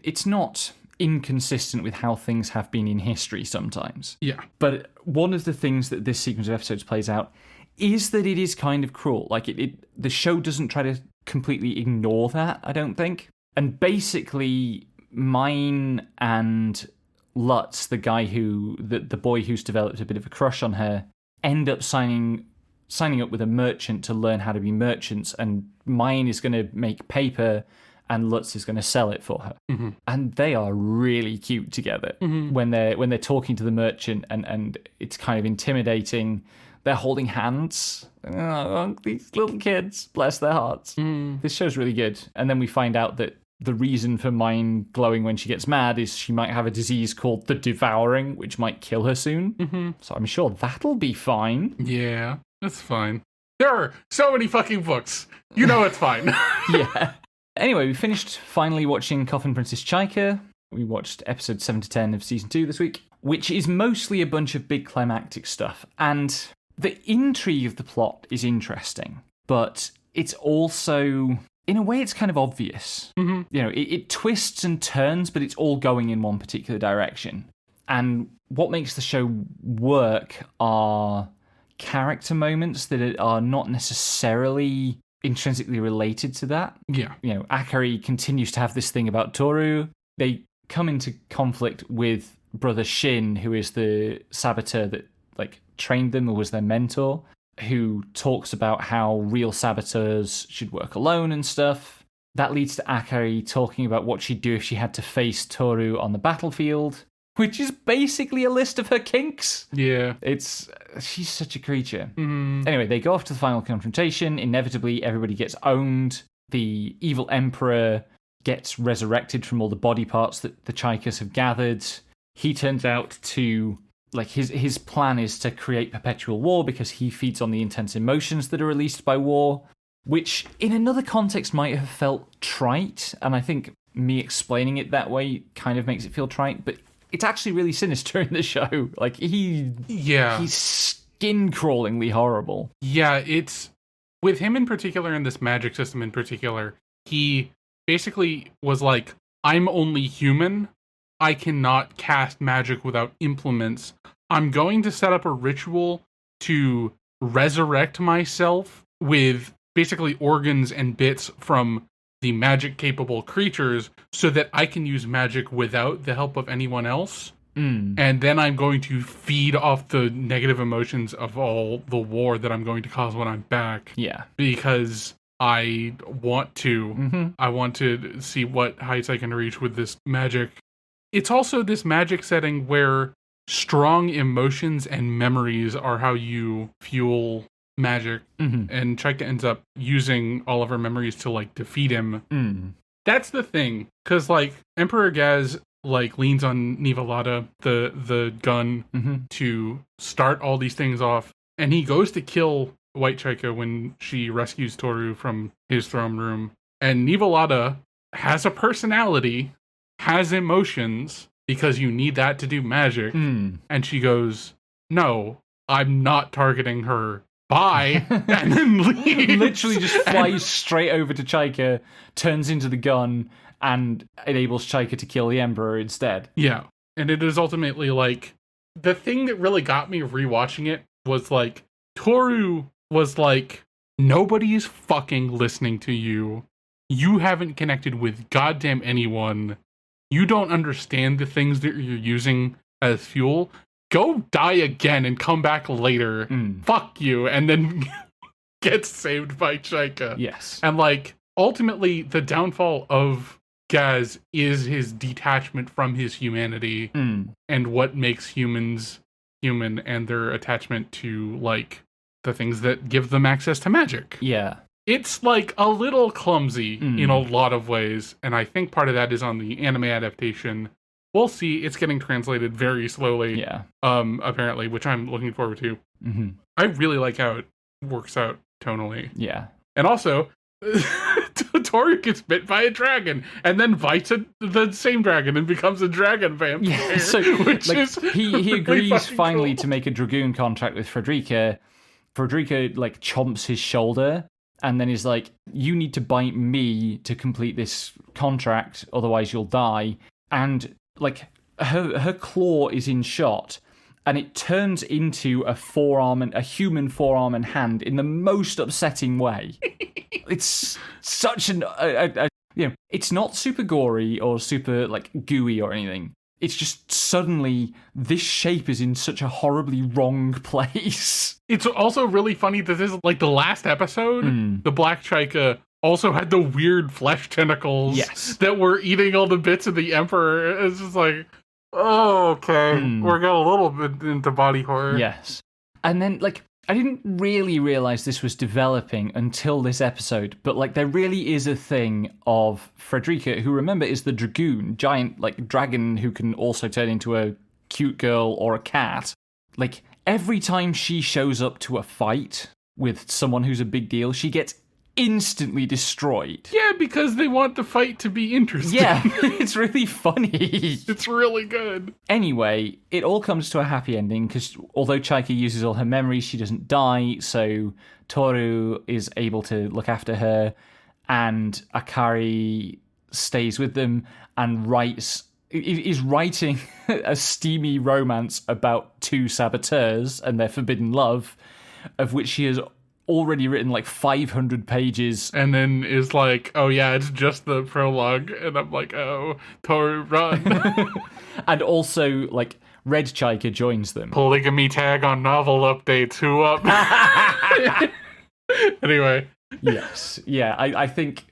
[SPEAKER 1] it's not inconsistent with how things have been in history sometimes.
[SPEAKER 2] Yeah.
[SPEAKER 1] But one of the things that this sequence of episodes plays out is that it is kind of cruel. Like, the show doesn't try to completely ignore that, I don't think. And basically, Mine and Lutz, the guy the boy who's developed a bit of a crush on her, end up signing up with a merchant to learn how to be merchants, and Mine is going to make paper and Lutz is going to sell it for her. Mm-hmm. And they are really cute together when they're talking to the merchant, and it's kind of intimidating. They're holding hands. Oh, these little kids, bless their hearts. This show's really good. And then we find out that the reason for Mine glowing when she gets mad is she might have a disease called the Devouring, which might kill her soon. So I'm sure that'll be fine.
[SPEAKER 2] Yeah, that's fine. There are so many fucking books. You know it's fine.
[SPEAKER 1] Yeah. Anyway, we finished finally watching Coffin Princess Chaika. We watched episodes 7 to 10 of season 2 this week, which is mostly a bunch of big climactic stuff. And the intrigue of the plot is interesting, but it's also, in a way, it's kind of obvious. You know, it twists and turns, but it's all going in one particular direction. And what makes the show work are character moments that are not necessarily intrinsically related to that.
[SPEAKER 2] Yeah.
[SPEAKER 1] You know, Akari continues to have this thing about Toru. They come into conflict with brother Shin, who is the saboteur that, like, trained them or was their mentor, who talks about how real saboteurs should work alone and stuff. That leads to Akari talking about what she'd do if she had to face Toru on the battlefield, which is basically a list of her kinks.
[SPEAKER 2] Yeah.
[SPEAKER 1] She's such a creature. Anyway, they go off to the final confrontation. Inevitably, everybody gets owned. The evil emperor gets resurrected from all the body parts that the Chaikas have gathered. He turns out to, like, his plan is to create perpetual war because he feeds on the intense emotions that are released by war, which in another context might have felt trite, and I think me explaining it that way kind of makes it feel trite, but it's actually really sinister in the show. Like, he's skin-crawlingly horrible.
[SPEAKER 2] Yeah, it's, with him in particular, and this magic system in particular, he basically was like, I'm only human. I cannot cast magic without implements. I'm going to set up a ritual to resurrect myself with basically organs and bits from the magic-capable creatures so that I can use magic without the help of anyone else. And then I'm going to feed off the negative emotions of all the war that I'm going to cause when I'm back.
[SPEAKER 1] Yeah.
[SPEAKER 2] Because I want to. I want to see what heights I can reach with this magic. It's also this magic setting where strong emotions and memories are how you fuel magic. And Chaika ends up using all of her memories to, like, defeat him. That's the thing, because, like, Emperor Gaz, like, leans on Nivalata, the gun, to start all these things off, and he goes to kill White Chaika when she rescues Toru from his throne room, and Nivalata has a personality, has emotions, because you need that to do magic, and she goes, no, I'm not targeting her. Bye, and then leaves.
[SPEAKER 1] Literally just flies straight over to Chaika, turns into the gun, and enables Chaika to kill the Emperor instead.
[SPEAKER 2] Yeah, and it is ultimately, like, the thing that really got me rewatching it was, like, Toru was like, nobody is fucking listening to you. You haven't connected with goddamn anyone. You don't understand the things that you're using as fuel. Go die again and come back later. Fuck you. And then gets saved by Chaika.
[SPEAKER 1] Yes.
[SPEAKER 2] And, like, ultimately, the downfall of Gaz is his detachment from his humanity and what makes humans human and their attachment to, like, the things that give them access to magic.
[SPEAKER 1] Yeah.
[SPEAKER 2] It's, like, a little clumsy in a lot of ways, and I think part of that is on the anime adaptation. We'll see. It's getting translated very slowly, apparently, which I'm looking forward to. I really like how it works out tonally.
[SPEAKER 1] Yeah.
[SPEAKER 2] And also, Toru gets bit by a dragon and then bites the same dragon and becomes a dragon vampire.
[SPEAKER 1] Yeah, so,
[SPEAKER 2] which
[SPEAKER 1] like,
[SPEAKER 2] is
[SPEAKER 1] he agrees finally
[SPEAKER 2] cool.
[SPEAKER 1] to make a dragoon contract with Frederica. Frederica, like, chomps his shoulder and then is like, you need to bite me to complete this contract, otherwise you'll die. And, like, her claw is in shot, and it turns into a human forearm and hand in the most upsetting way. It's such it's not super gory or super like gooey or anything. It's just suddenly this shape is in such a horribly wrong place.
[SPEAKER 2] It's also really funny that this is like the last episode. The Black Chaika also had the weird flesh tentacles that were eating all the bits of the Emperor. It's just like, oh, okay. We're getting a little bit into body horror.
[SPEAKER 1] Yes. And then, like, I didn't really realize this was developing until this episode, but, like, there really is a thing of Frederica, who, remember, is the dragoon, giant, like, dragon who can also turn into a cute girl or a cat. Like, every time she shows up to a fight with someone who's a big deal, she gets instantly destroyed.
[SPEAKER 2] Yeah, because they want the fight to be interesting.
[SPEAKER 1] Yeah, it's really funny.
[SPEAKER 2] It's really good.
[SPEAKER 1] Anyway, it all comes to a happy ending, because although Chaika uses all her memories, she doesn't die, so Toru is able to look after her, and Akari stays with them and is writing a steamy romance about two saboteurs and their forbidden love, of which she has already written like 500 pages.
[SPEAKER 2] And then is like, oh yeah, it's just the prologue. And I'm like, oh, Toru, run.
[SPEAKER 1] And also, like, Red Chaika joins them.
[SPEAKER 2] Polygamy tag on novel updates. Who up? Anyway.
[SPEAKER 1] Yes. Yeah, I think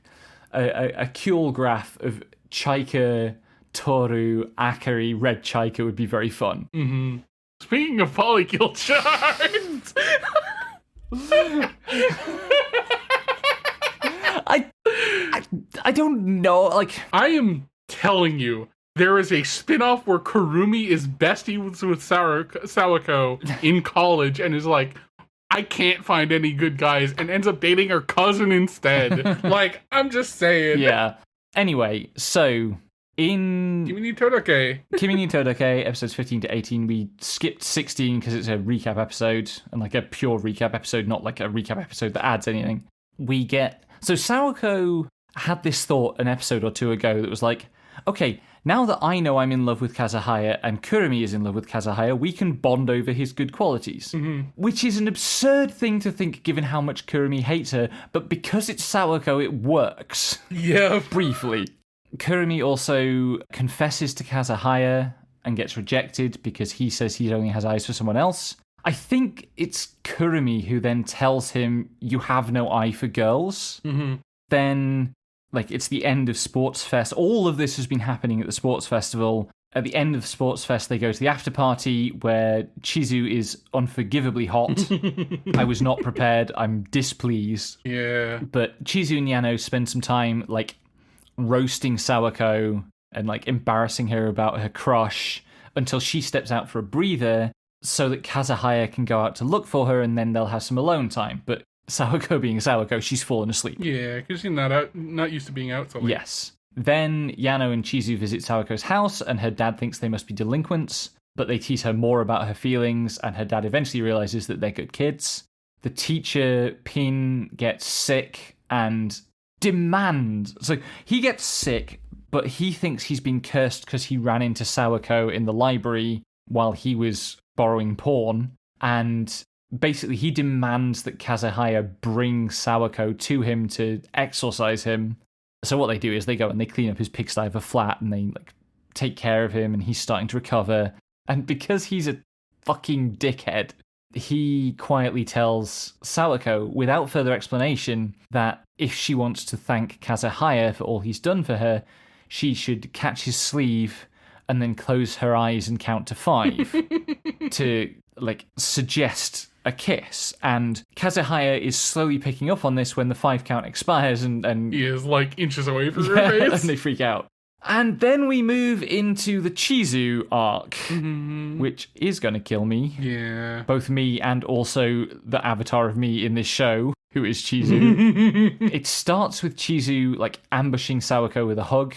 [SPEAKER 1] a cool graph of Chaika, Toru, Akari, Red Chaika would be very fun.
[SPEAKER 2] Mm-hmm. Speaking of polykill charts...
[SPEAKER 1] I don't know, like...
[SPEAKER 2] I am telling you, there is a spin-off where Kurumi is bestie with Sawako in college and is like, I can't find any good guys, and ends up dating her cousin instead. Like, I'm just saying.
[SPEAKER 1] Yeah. Anyway, so... in
[SPEAKER 2] Kimi ni Todoke.
[SPEAKER 1] Kimi ni Todoke, episodes 15 to 18, we skipped 16 because it's a recap episode, and like a pure recap episode, not like a recap episode that adds anything. We get... So Sawako had this thought an episode or two ago that was like, okay, now that I know I'm in love with Kazuhaya and Kurumi is in love with Kazuhaya, we can bond over his good qualities. Mm-hmm. Which is an absurd thing to think given how much Kurumi hates her, but because it's Sawako, it works.
[SPEAKER 2] Yeah.
[SPEAKER 1] Briefly. Kurumi also confesses to Kazuhaya and gets rejected because he says he only has eyes for someone else. I think it's Kurumi who then tells him, you have no eye for girls. Mm-hmm. Then, like, it's the end of Sports Fest. All of this has been happening at the Sports Festival. At the end of Sports Fest, they go to the after party where Chizu is unforgivably hot. I was not prepared. I'm displeased.
[SPEAKER 2] Yeah.
[SPEAKER 1] But Chizu and Yano spend some time, like, roasting Sawako and like embarrassing her about her crush until she steps out for a breather so that Kazuhaya can go out to look for her and then they'll have some alone time. But Sawako being Sawako, she's fallen asleep.
[SPEAKER 2] Yeah, because she's not used to being out so late.
[SPEAKER 1] Yes. Then Yano and Chizu visit Sawako's house and her dad thinks they must be delinquents, but they tease her more about her feelings and her dad eventually realizes that they're good kids. The teacher, Pin, gets sick and so he gets sick, but he thinks he's been cursed because he ran into Sawako in the library while he was borrowing porn, and basically he demands that Kazuhaya bring Sawako to him to exorcise him. So what they do is they go and they clean up his pigsty of a flat and they like take care of him and he's starting to recover, and because he's a fucking dickhead, he quietly tells Sawako, without further explanation, that if she wants to thank Kazuhaya for all he's done for her, she should catch his sleeve and then close her eyes and count to 5 to, like, suggest a kiss. And Kazuhaya is slowly picking up on this when the 5 count expires and
[SPEAKER 2] he is, like, inches away from her face.
[SPEAKER 1] And they freak out. And then we move into the Chizu arc, which is going to kill me.
[SPEAKER 2] Yeah.
[SPEAKER 1] Both me and also the avatar of me in this show, who is Chizu. It starts with Chizu, like, ambushing Sawako with a hug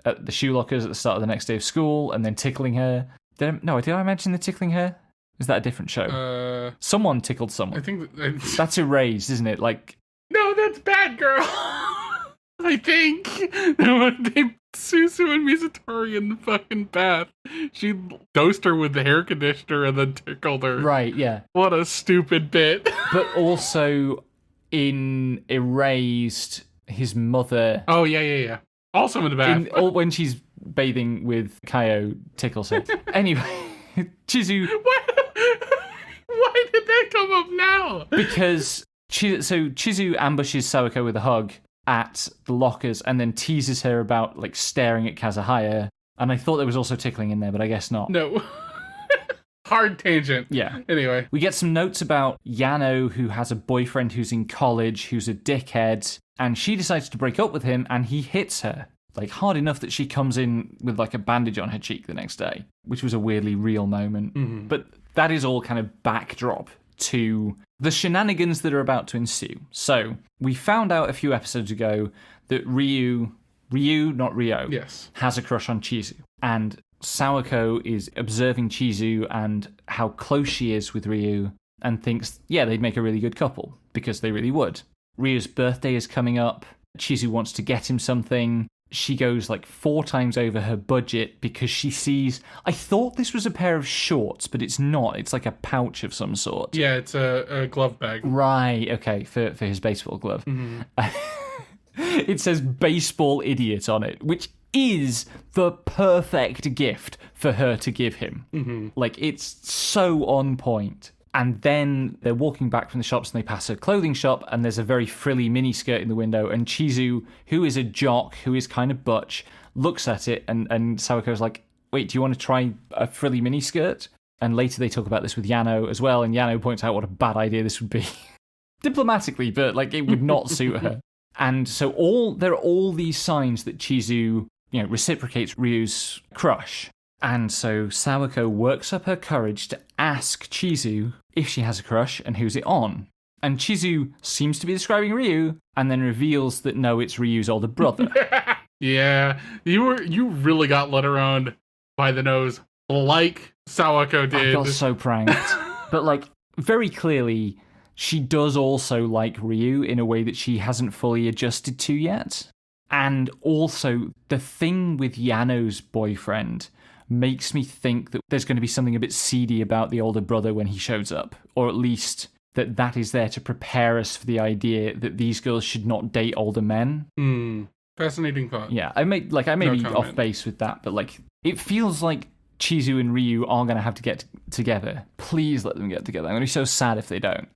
[SPEAKER 1] at the shoe lockers at the start of the next day of school, and then tickling her. Did I mention the tickling her? Is that a different show? Someone tickled someone.
[SPEAKER 2] I think...
[SPEAKER 1] That's erased, isn't it? Like...
[SPEAKER 2] No, that's Bad Girl! I think. They Susu and Mizutori in the fucking bath. She dosed her with the hair conditioner and then tickled her.
[SPEAKER 1] Right, yeah.
[SPEAKER 2] What a stupid bit.
[SPEAKER 1] But also in Erased, his mother...
[SPEAKER 2] Oh, yeah. Also in the bath.
[SPEAKER 1] When she's bathing with Kaio, tickles her. Anyway, Chizu...
[SPEAKER 2] Why did that come up now?
[SPEAKER 1] Because Chizu ambushes Sawako with a hug at the lockers and then teases her about like staring at Kazuhaya. And I thought there was also tickling in there, but I guess not.
[SPEAKER 2] No. Hard tangent.
[SPEAKER 1] Yeah.
[SPEAKER 2] Anyway.
[SPEAKER 1] We get some notes about Yano, who has a boyfriend who's in college, who's a dickhead, and she decides to break up with him, and he hits her. Like, hard enough that she comes in with, like, a bandage on her cheek the next day, which was a weirdly real moment.
[SPEAKER 2] Mm-hmm.
[SPEAKER 1] But that is all kind of backdrop to the shenanigans that are about to ensue. So, we found out a few episodes ago that Ryu, not Ryo,
[SPEAKER 2] yes,
[SPEAKER 1] has a crush on Chizu. And Sawako is observing Chizu and how close she is with Ryu and thinks, yeah, they'd make a really good couple, because they really would. Ryu's birthday is coming up. Chizu wants to get him something. She goes like 4 times over her budget because she sees... I thought this was a pair of shorts, but it's not. It's like a pouch of some sort.
[SPEAKER 2] Yeah, it's a glove bag.
[SPEAKER 1] Right, okay, for his baseball glove.
[SPEAKER 2] Mm-hmm.
[SPEAKER 1] It says baseball idiot on it, which is the perfect gift for her to give him.
[SPEAKER 2] Mm-hmm.
[SPEAKER 1] Like, it's so on point. And then they're walking back from the shops and they pass a clothing shop and there's a very frilly miniskirt in the window, and Chizu, who is a jock, who is kind of butch, looks at it and Sawako's like, wait, do you want to try a frilly miniskirt? And later they talk about this with Yano as well, and Yano points out what a bad idea this would be. Diplomatically, but like it would not suit her. And so there are all these signs that Chizu, reciprocates Ryu's crush. And so Sawako works up her courage to ask Chizu if she has a crush and who's it on. And Chizu seems to be describing Ryu, and then reveals that no, it's Ryu's older brother.
[SPEAKER 2] Yeah, you really got led around by the nose, like Sawako did.
[SPEAKER 1] I got so pranked. But like, very clearly, she does also like Ryu in a way that she hasn't fully adjusted to yet. And also, the thing with Yano's boyfriend makes me think that there's going to be something a bit seedy about the older brother when he shows up, or at least that is there to prepare us for the idea that these girls should not date older men.
[SPEAKER 2] Fascinating thought.
[SPEAKER 1] Yeah, I may be off base with that, but like it feels like Chizu and Ryu are going to have to get together. Please let them get together. I'm going to be so sad if they don't.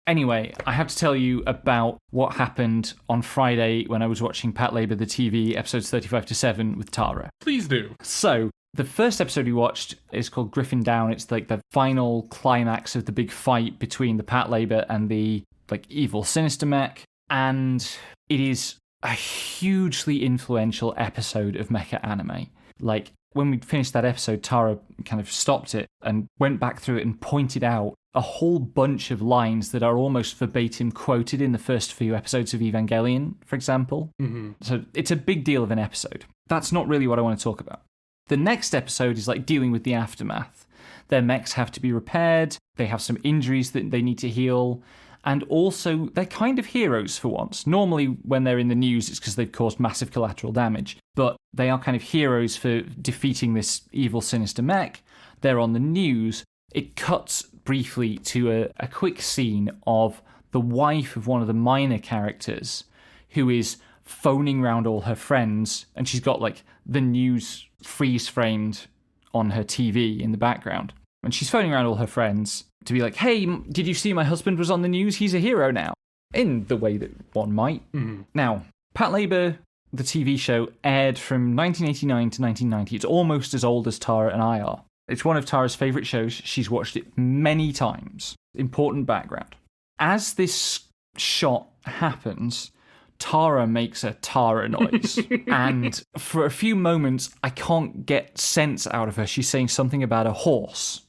[SPEAKER 1] Anyway, I have to tell you about what happened on Friday when I was watching PatLabor the TV, episodes 35 to 7 with Tara.
[SPEAKER 2] Please do.
[SPEAKER 1] So, the first episode we watched is called Griffin Down. It's like the final climax of the big fight between the PatLabor and the like evil sinister mech. And it is a hugely influential episode of mecha anime. Like, when we finished that episode, Tara kind of stopped it and went back through it and pointed out a whole bunch of lines that are almost verbatim quoted in the first few episodes of Evangelion, for example. Mm-hmm. So it's a big deal of an episode. That's not really what I want to talk about. The next episode is like dealing with the aftermath. Their mechs have to be repaired, they have some injuries that they need to heal, and also they're kind of heroes for once. Normally when they're in the news it's because they've caused massive collateral damage, but they are kind of heroes for defeating this evil sinister mech. They're on the news. It cuts briefly to a quick scene of the wife of one of the minor characters who is phoning round all her friends, and she's got like the news freeze framed on her TV in the background. And she's phoning around all her friends to be like, hey, did you see my husband was on the news? He's a hero now. In the way that one might. Mm-hmm. Now, PatLabor, the TV show, aired from 1989 to 1990. It's almost as old as Tara and I are. It's one of Tara's favourite shows. She's watched it many times. Important background. As this shot happens, Tara makes a Tara noise. And for a few moments, I can't get sense out of her. She's saying something about a horse.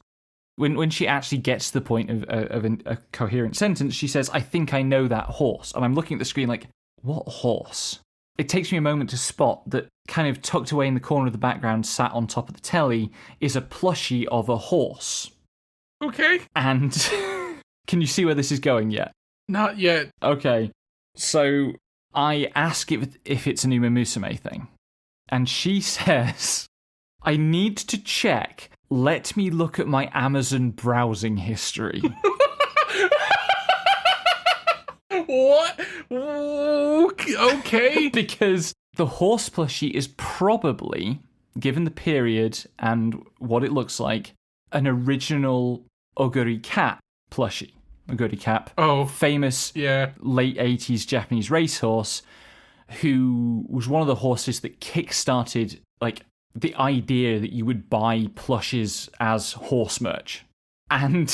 [SPEAKER 1] When she actually gets to the point of a coherent sentence, she says, I think I know that horse. And I'm looking at the screen like, what horse? It takes me a moment to spot that kind of tucked away in the corner of the background, sat on top of the telly, is a plushie of a horse.
[SPEAKER 2] Okay.
[SPEAKER 1] And can you see where this is going yet?
[SPEAKER 2] Not yet.
[SPEAKER 1] Okay. So I ask if it's an Uma Musume thing. And she says, I need to check. Let me look at my Amazon browsing history.
[SPEAKER 2] What? Okay.
[SPEAKER 1] Because the horse plushie is probably, given the period and what it looks like, an original Oguri Cap plushie. Oguri Cap. Famous late 80s Japanese racehorse who was one of the horses that kick-started like the idea that you would buy plushes as horse merch. And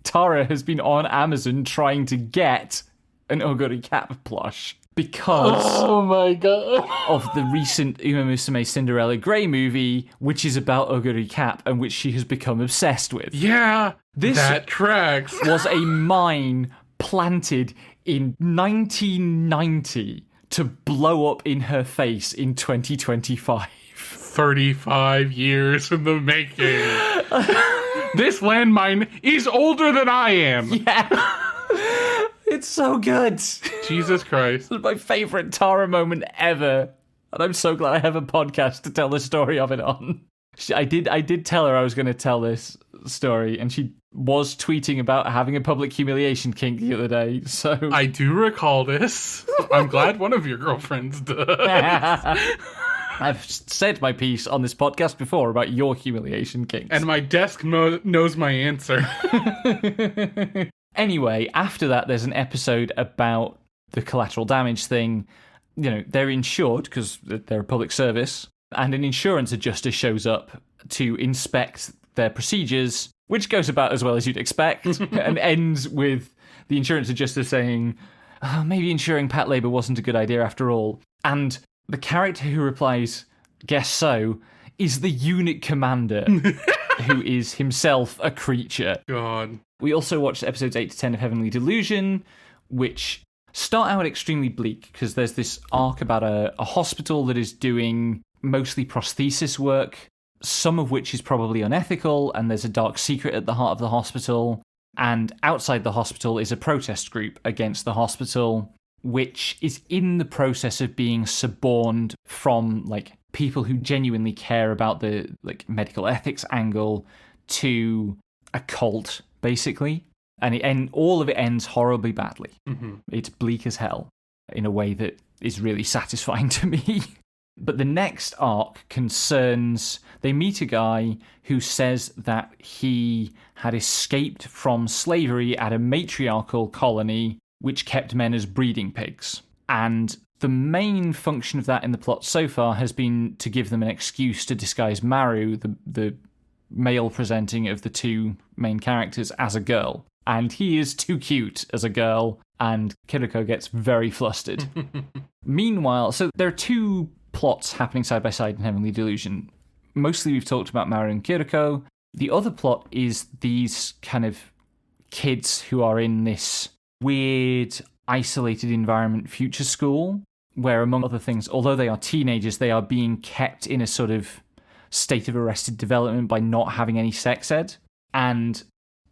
[SPEAKER 1] Tara has been on Amazon trying to get an Oguri Cap plush because
[SPEAKER 2] my god,
[SPEAKER 1] of the recent Uma Musume Cinderella Grey movie, which is about Oguri Cap and which she has become obsessed with.
[SPEAKER 2] Yeah, that tracks.
[SPEAKER 1] Was a mine planted in 1990 to blow up in her face in 2025.
[SPEAKER 2] 35 years in the making. This landmine is older than I am.
[SPEAKER 1] Yeah. It's so good.
[SPEAKER 2] Jesus Christ.
[SPEAKER 1] It's my favourite Tara moment ever. And I'm so glad I have a podcast to tell the story of it on. I did tell her I was going to tell this story, and she was tweeting about having a public humiliation kink the other day, so...
[SPEAKER 2] I do recall this. I'm glad one of your girlfriends does.
[SPEAKER 1] I've said my piece on this podcast before about your humiliation kinks.
[SPEAKER 2] And my desk knows my answer.
[SPEAKER 1] Anyway, after that, there's an episode about the collateral damage thing. You know, they're insured because they're a public service, and an insurance adjuster shows up to inspect their procedures, which goes about as well as you'd expect, and ends with the insurance adjuster saying, maybe insuring PatLabor wasn't a good idea after all. And the character who replies, guess so, is the unit commander, who is himself a creature.
[SPEAKER 2] God.
[SPEAKER 1] We also watched episodes 8 to 10 of Heavenly Delusion, which start out extremely bleak, because there's this arc about a hospital that is doing mostly prosthesis work, some of which is probably unethical, and there's a dark secret at the heart of the hospital. And outside the hospital is a protest group against the hospital, which is in the process of being suborned from like people who genuinely care about the like medical ethics angle to a cult, basically. And all of it ends horribly badly. Mm-hmm. It's bleak as hell in a way that is really satisfying to me. But the next arc concerns... They meet a guy who says that he had escaped from slavery at a matriarchal colony which kept men as breeding pigs. And the main function of that in the plot so far has been to give them an excuse to disguise Maru, the male presenting of the two main characters, as a girl. And he is too cute as a girl, and Kiriko gets very flustered. Meanwhile, so there are two plots happening side by side in Heavenly Delusion. Mostly we've talked about Maru and Kiriko. The other plot is these kind of kids who are in this weird, isolated environment future school, where among other things, although they are teenagers, they are being kept in a sort of state of arrested development by not having any sex ed. And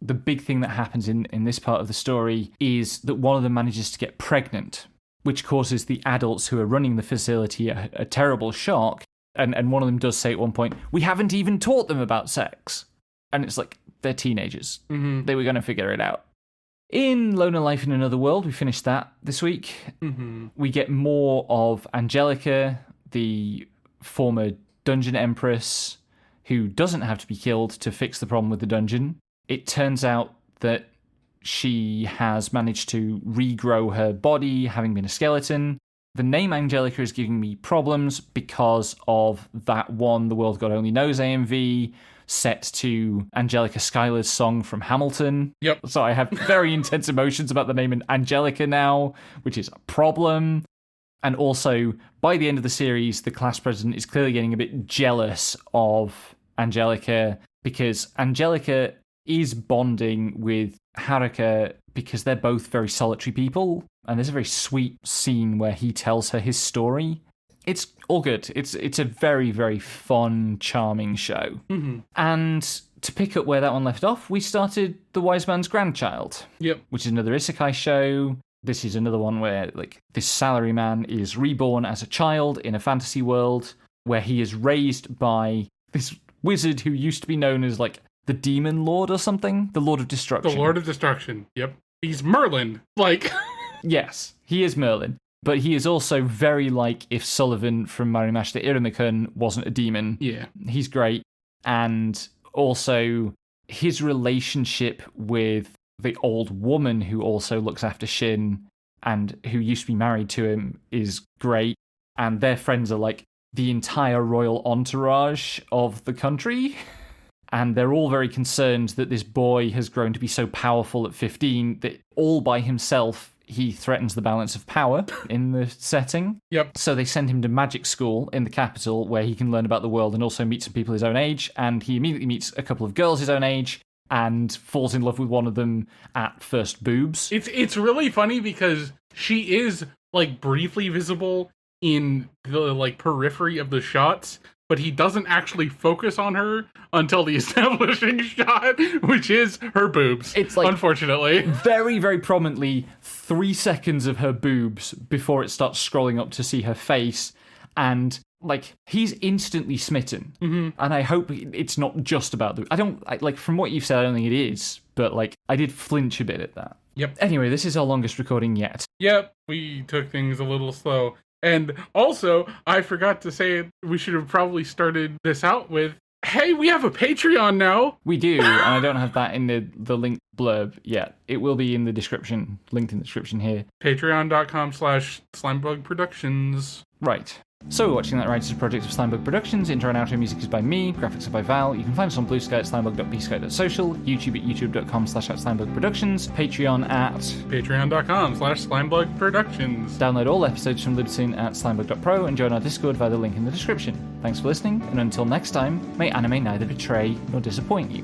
[SPEAKER 1] the big thing that happens in this part of the story is that one of them manages to get pregnant, which causes the adults who are running the facility a terrible shock. And one of them does say at one point, we haven't even taught them about sex. And it's like, they're teenagers. Mm-hmm. They were going to figure it out. In Loner Life in Another World, we finished that this week. Mm-hmm. We get more of Angelica, the former dungeon empress, who doesn't have to be killed to fix the problem with the dungeon. It turns out that she has managed to regrow her body, having been a skeleton. The name Angelica is giving me problems because of that one The World God Only Knows AMV set to Angelica Schuyler's song from Hamilton.
[SPEAKER 2] Yep.
[SPEAKER 1] So I have very intense emotions about the name Angelica now, which is a problem. And also, by the end of the series, the class president is clearly getting a bit jealous of Angelica because Angelica is bonding with Haruka because they're both very solitary people. And there's a very sweet scene where he tells her his story. It's all good. It's a very, very fun, charming show. Mm-hmm. And to pick up where that one left off, we started The Wise Man's Grandchild.
[SPEAKER 2] Yep.
[SPEAKER 1] Which is another isekai show. this is another one where like this salaryman is reborn as a child in a fantasy world where he is raised by this wizard who used to be known as like the Demon Lord or something, the Lord of Destruction.
[SPEAKER 2] The Lord of Destruction. Yep. He's Merlin. Like
[SPEAKER 1] yes, he is Merlin. But he is also very like if Sullivan from Marimashita Irimikun wasn't a demon.
[SPEAKER 2] Yeah.
[SPEAKER 1] He's great. And also his relationship with the old woman who also looks after Shin and who used to be married to him is great. And their friends are like the entire royal entourage of the country. And they're all very concerned that this boy has grown to be so powerful at 15 that all by himself he threatens the balance of power in the setting.
[SPEAKER 2] Yep.
[SPEAKER 1] So they send him to magic school in the capital where he can learn about the world and also meet some people his own age. And he immediately meets a couple of girls his own age and falls in love with one of them at first boobs.
[SPEAKER 2] It's really funny because she is like briefly visible in the like periphery of the shots, but he doesn't actually focus on her until the establishing shot, which is her boobs.
[SPEAKER 1] It's like,
[SPEAKER 2] unfortunately,
[SPEAKER 1] very, very prominently 3 seconds of her boobs before it starts scrolling up to see her face. And like, he's instantly smitten.
[SPEAKER 2] Mm-hmm.
[SPEAKER 1] And I hope it's not just about the... from what you've said, I don't think it is. But like, I did flinch a bit at that.
[SPEAKER 2] Yep.
[SPEAKER 1] Anyway, this is our longest recording yet.
[SPEAKER 2] Yep, we took things a little slow. And also, I forgot to say, we should have probably started this out with, hey, we have a Patreon now!
[SPEAKER 1] We do, and I don't have that in the link blurb yet. It will be in the description, linked in the description here.
[SPEAKER 2] Patreon.com/SlimebugProductions.
[SPEAKER 1] Right. So we're watching that writer's project of Slimebug Productions. Intro and outro music is by me, graphics are by Val. You can find us on Blue Sky at slimebug.bsky.social, YouTube at youtube.com/@SlimebugProductions, Patreon at
[SPEAKER 2] patreon.com/SlimebugProductions.
[SPEAKER 1] Download all episodes from Libsyn at slimebug.pro and join our Discord via the link in the description. Thanks for listening, and until next time, may anime neither betray nor disappoint you.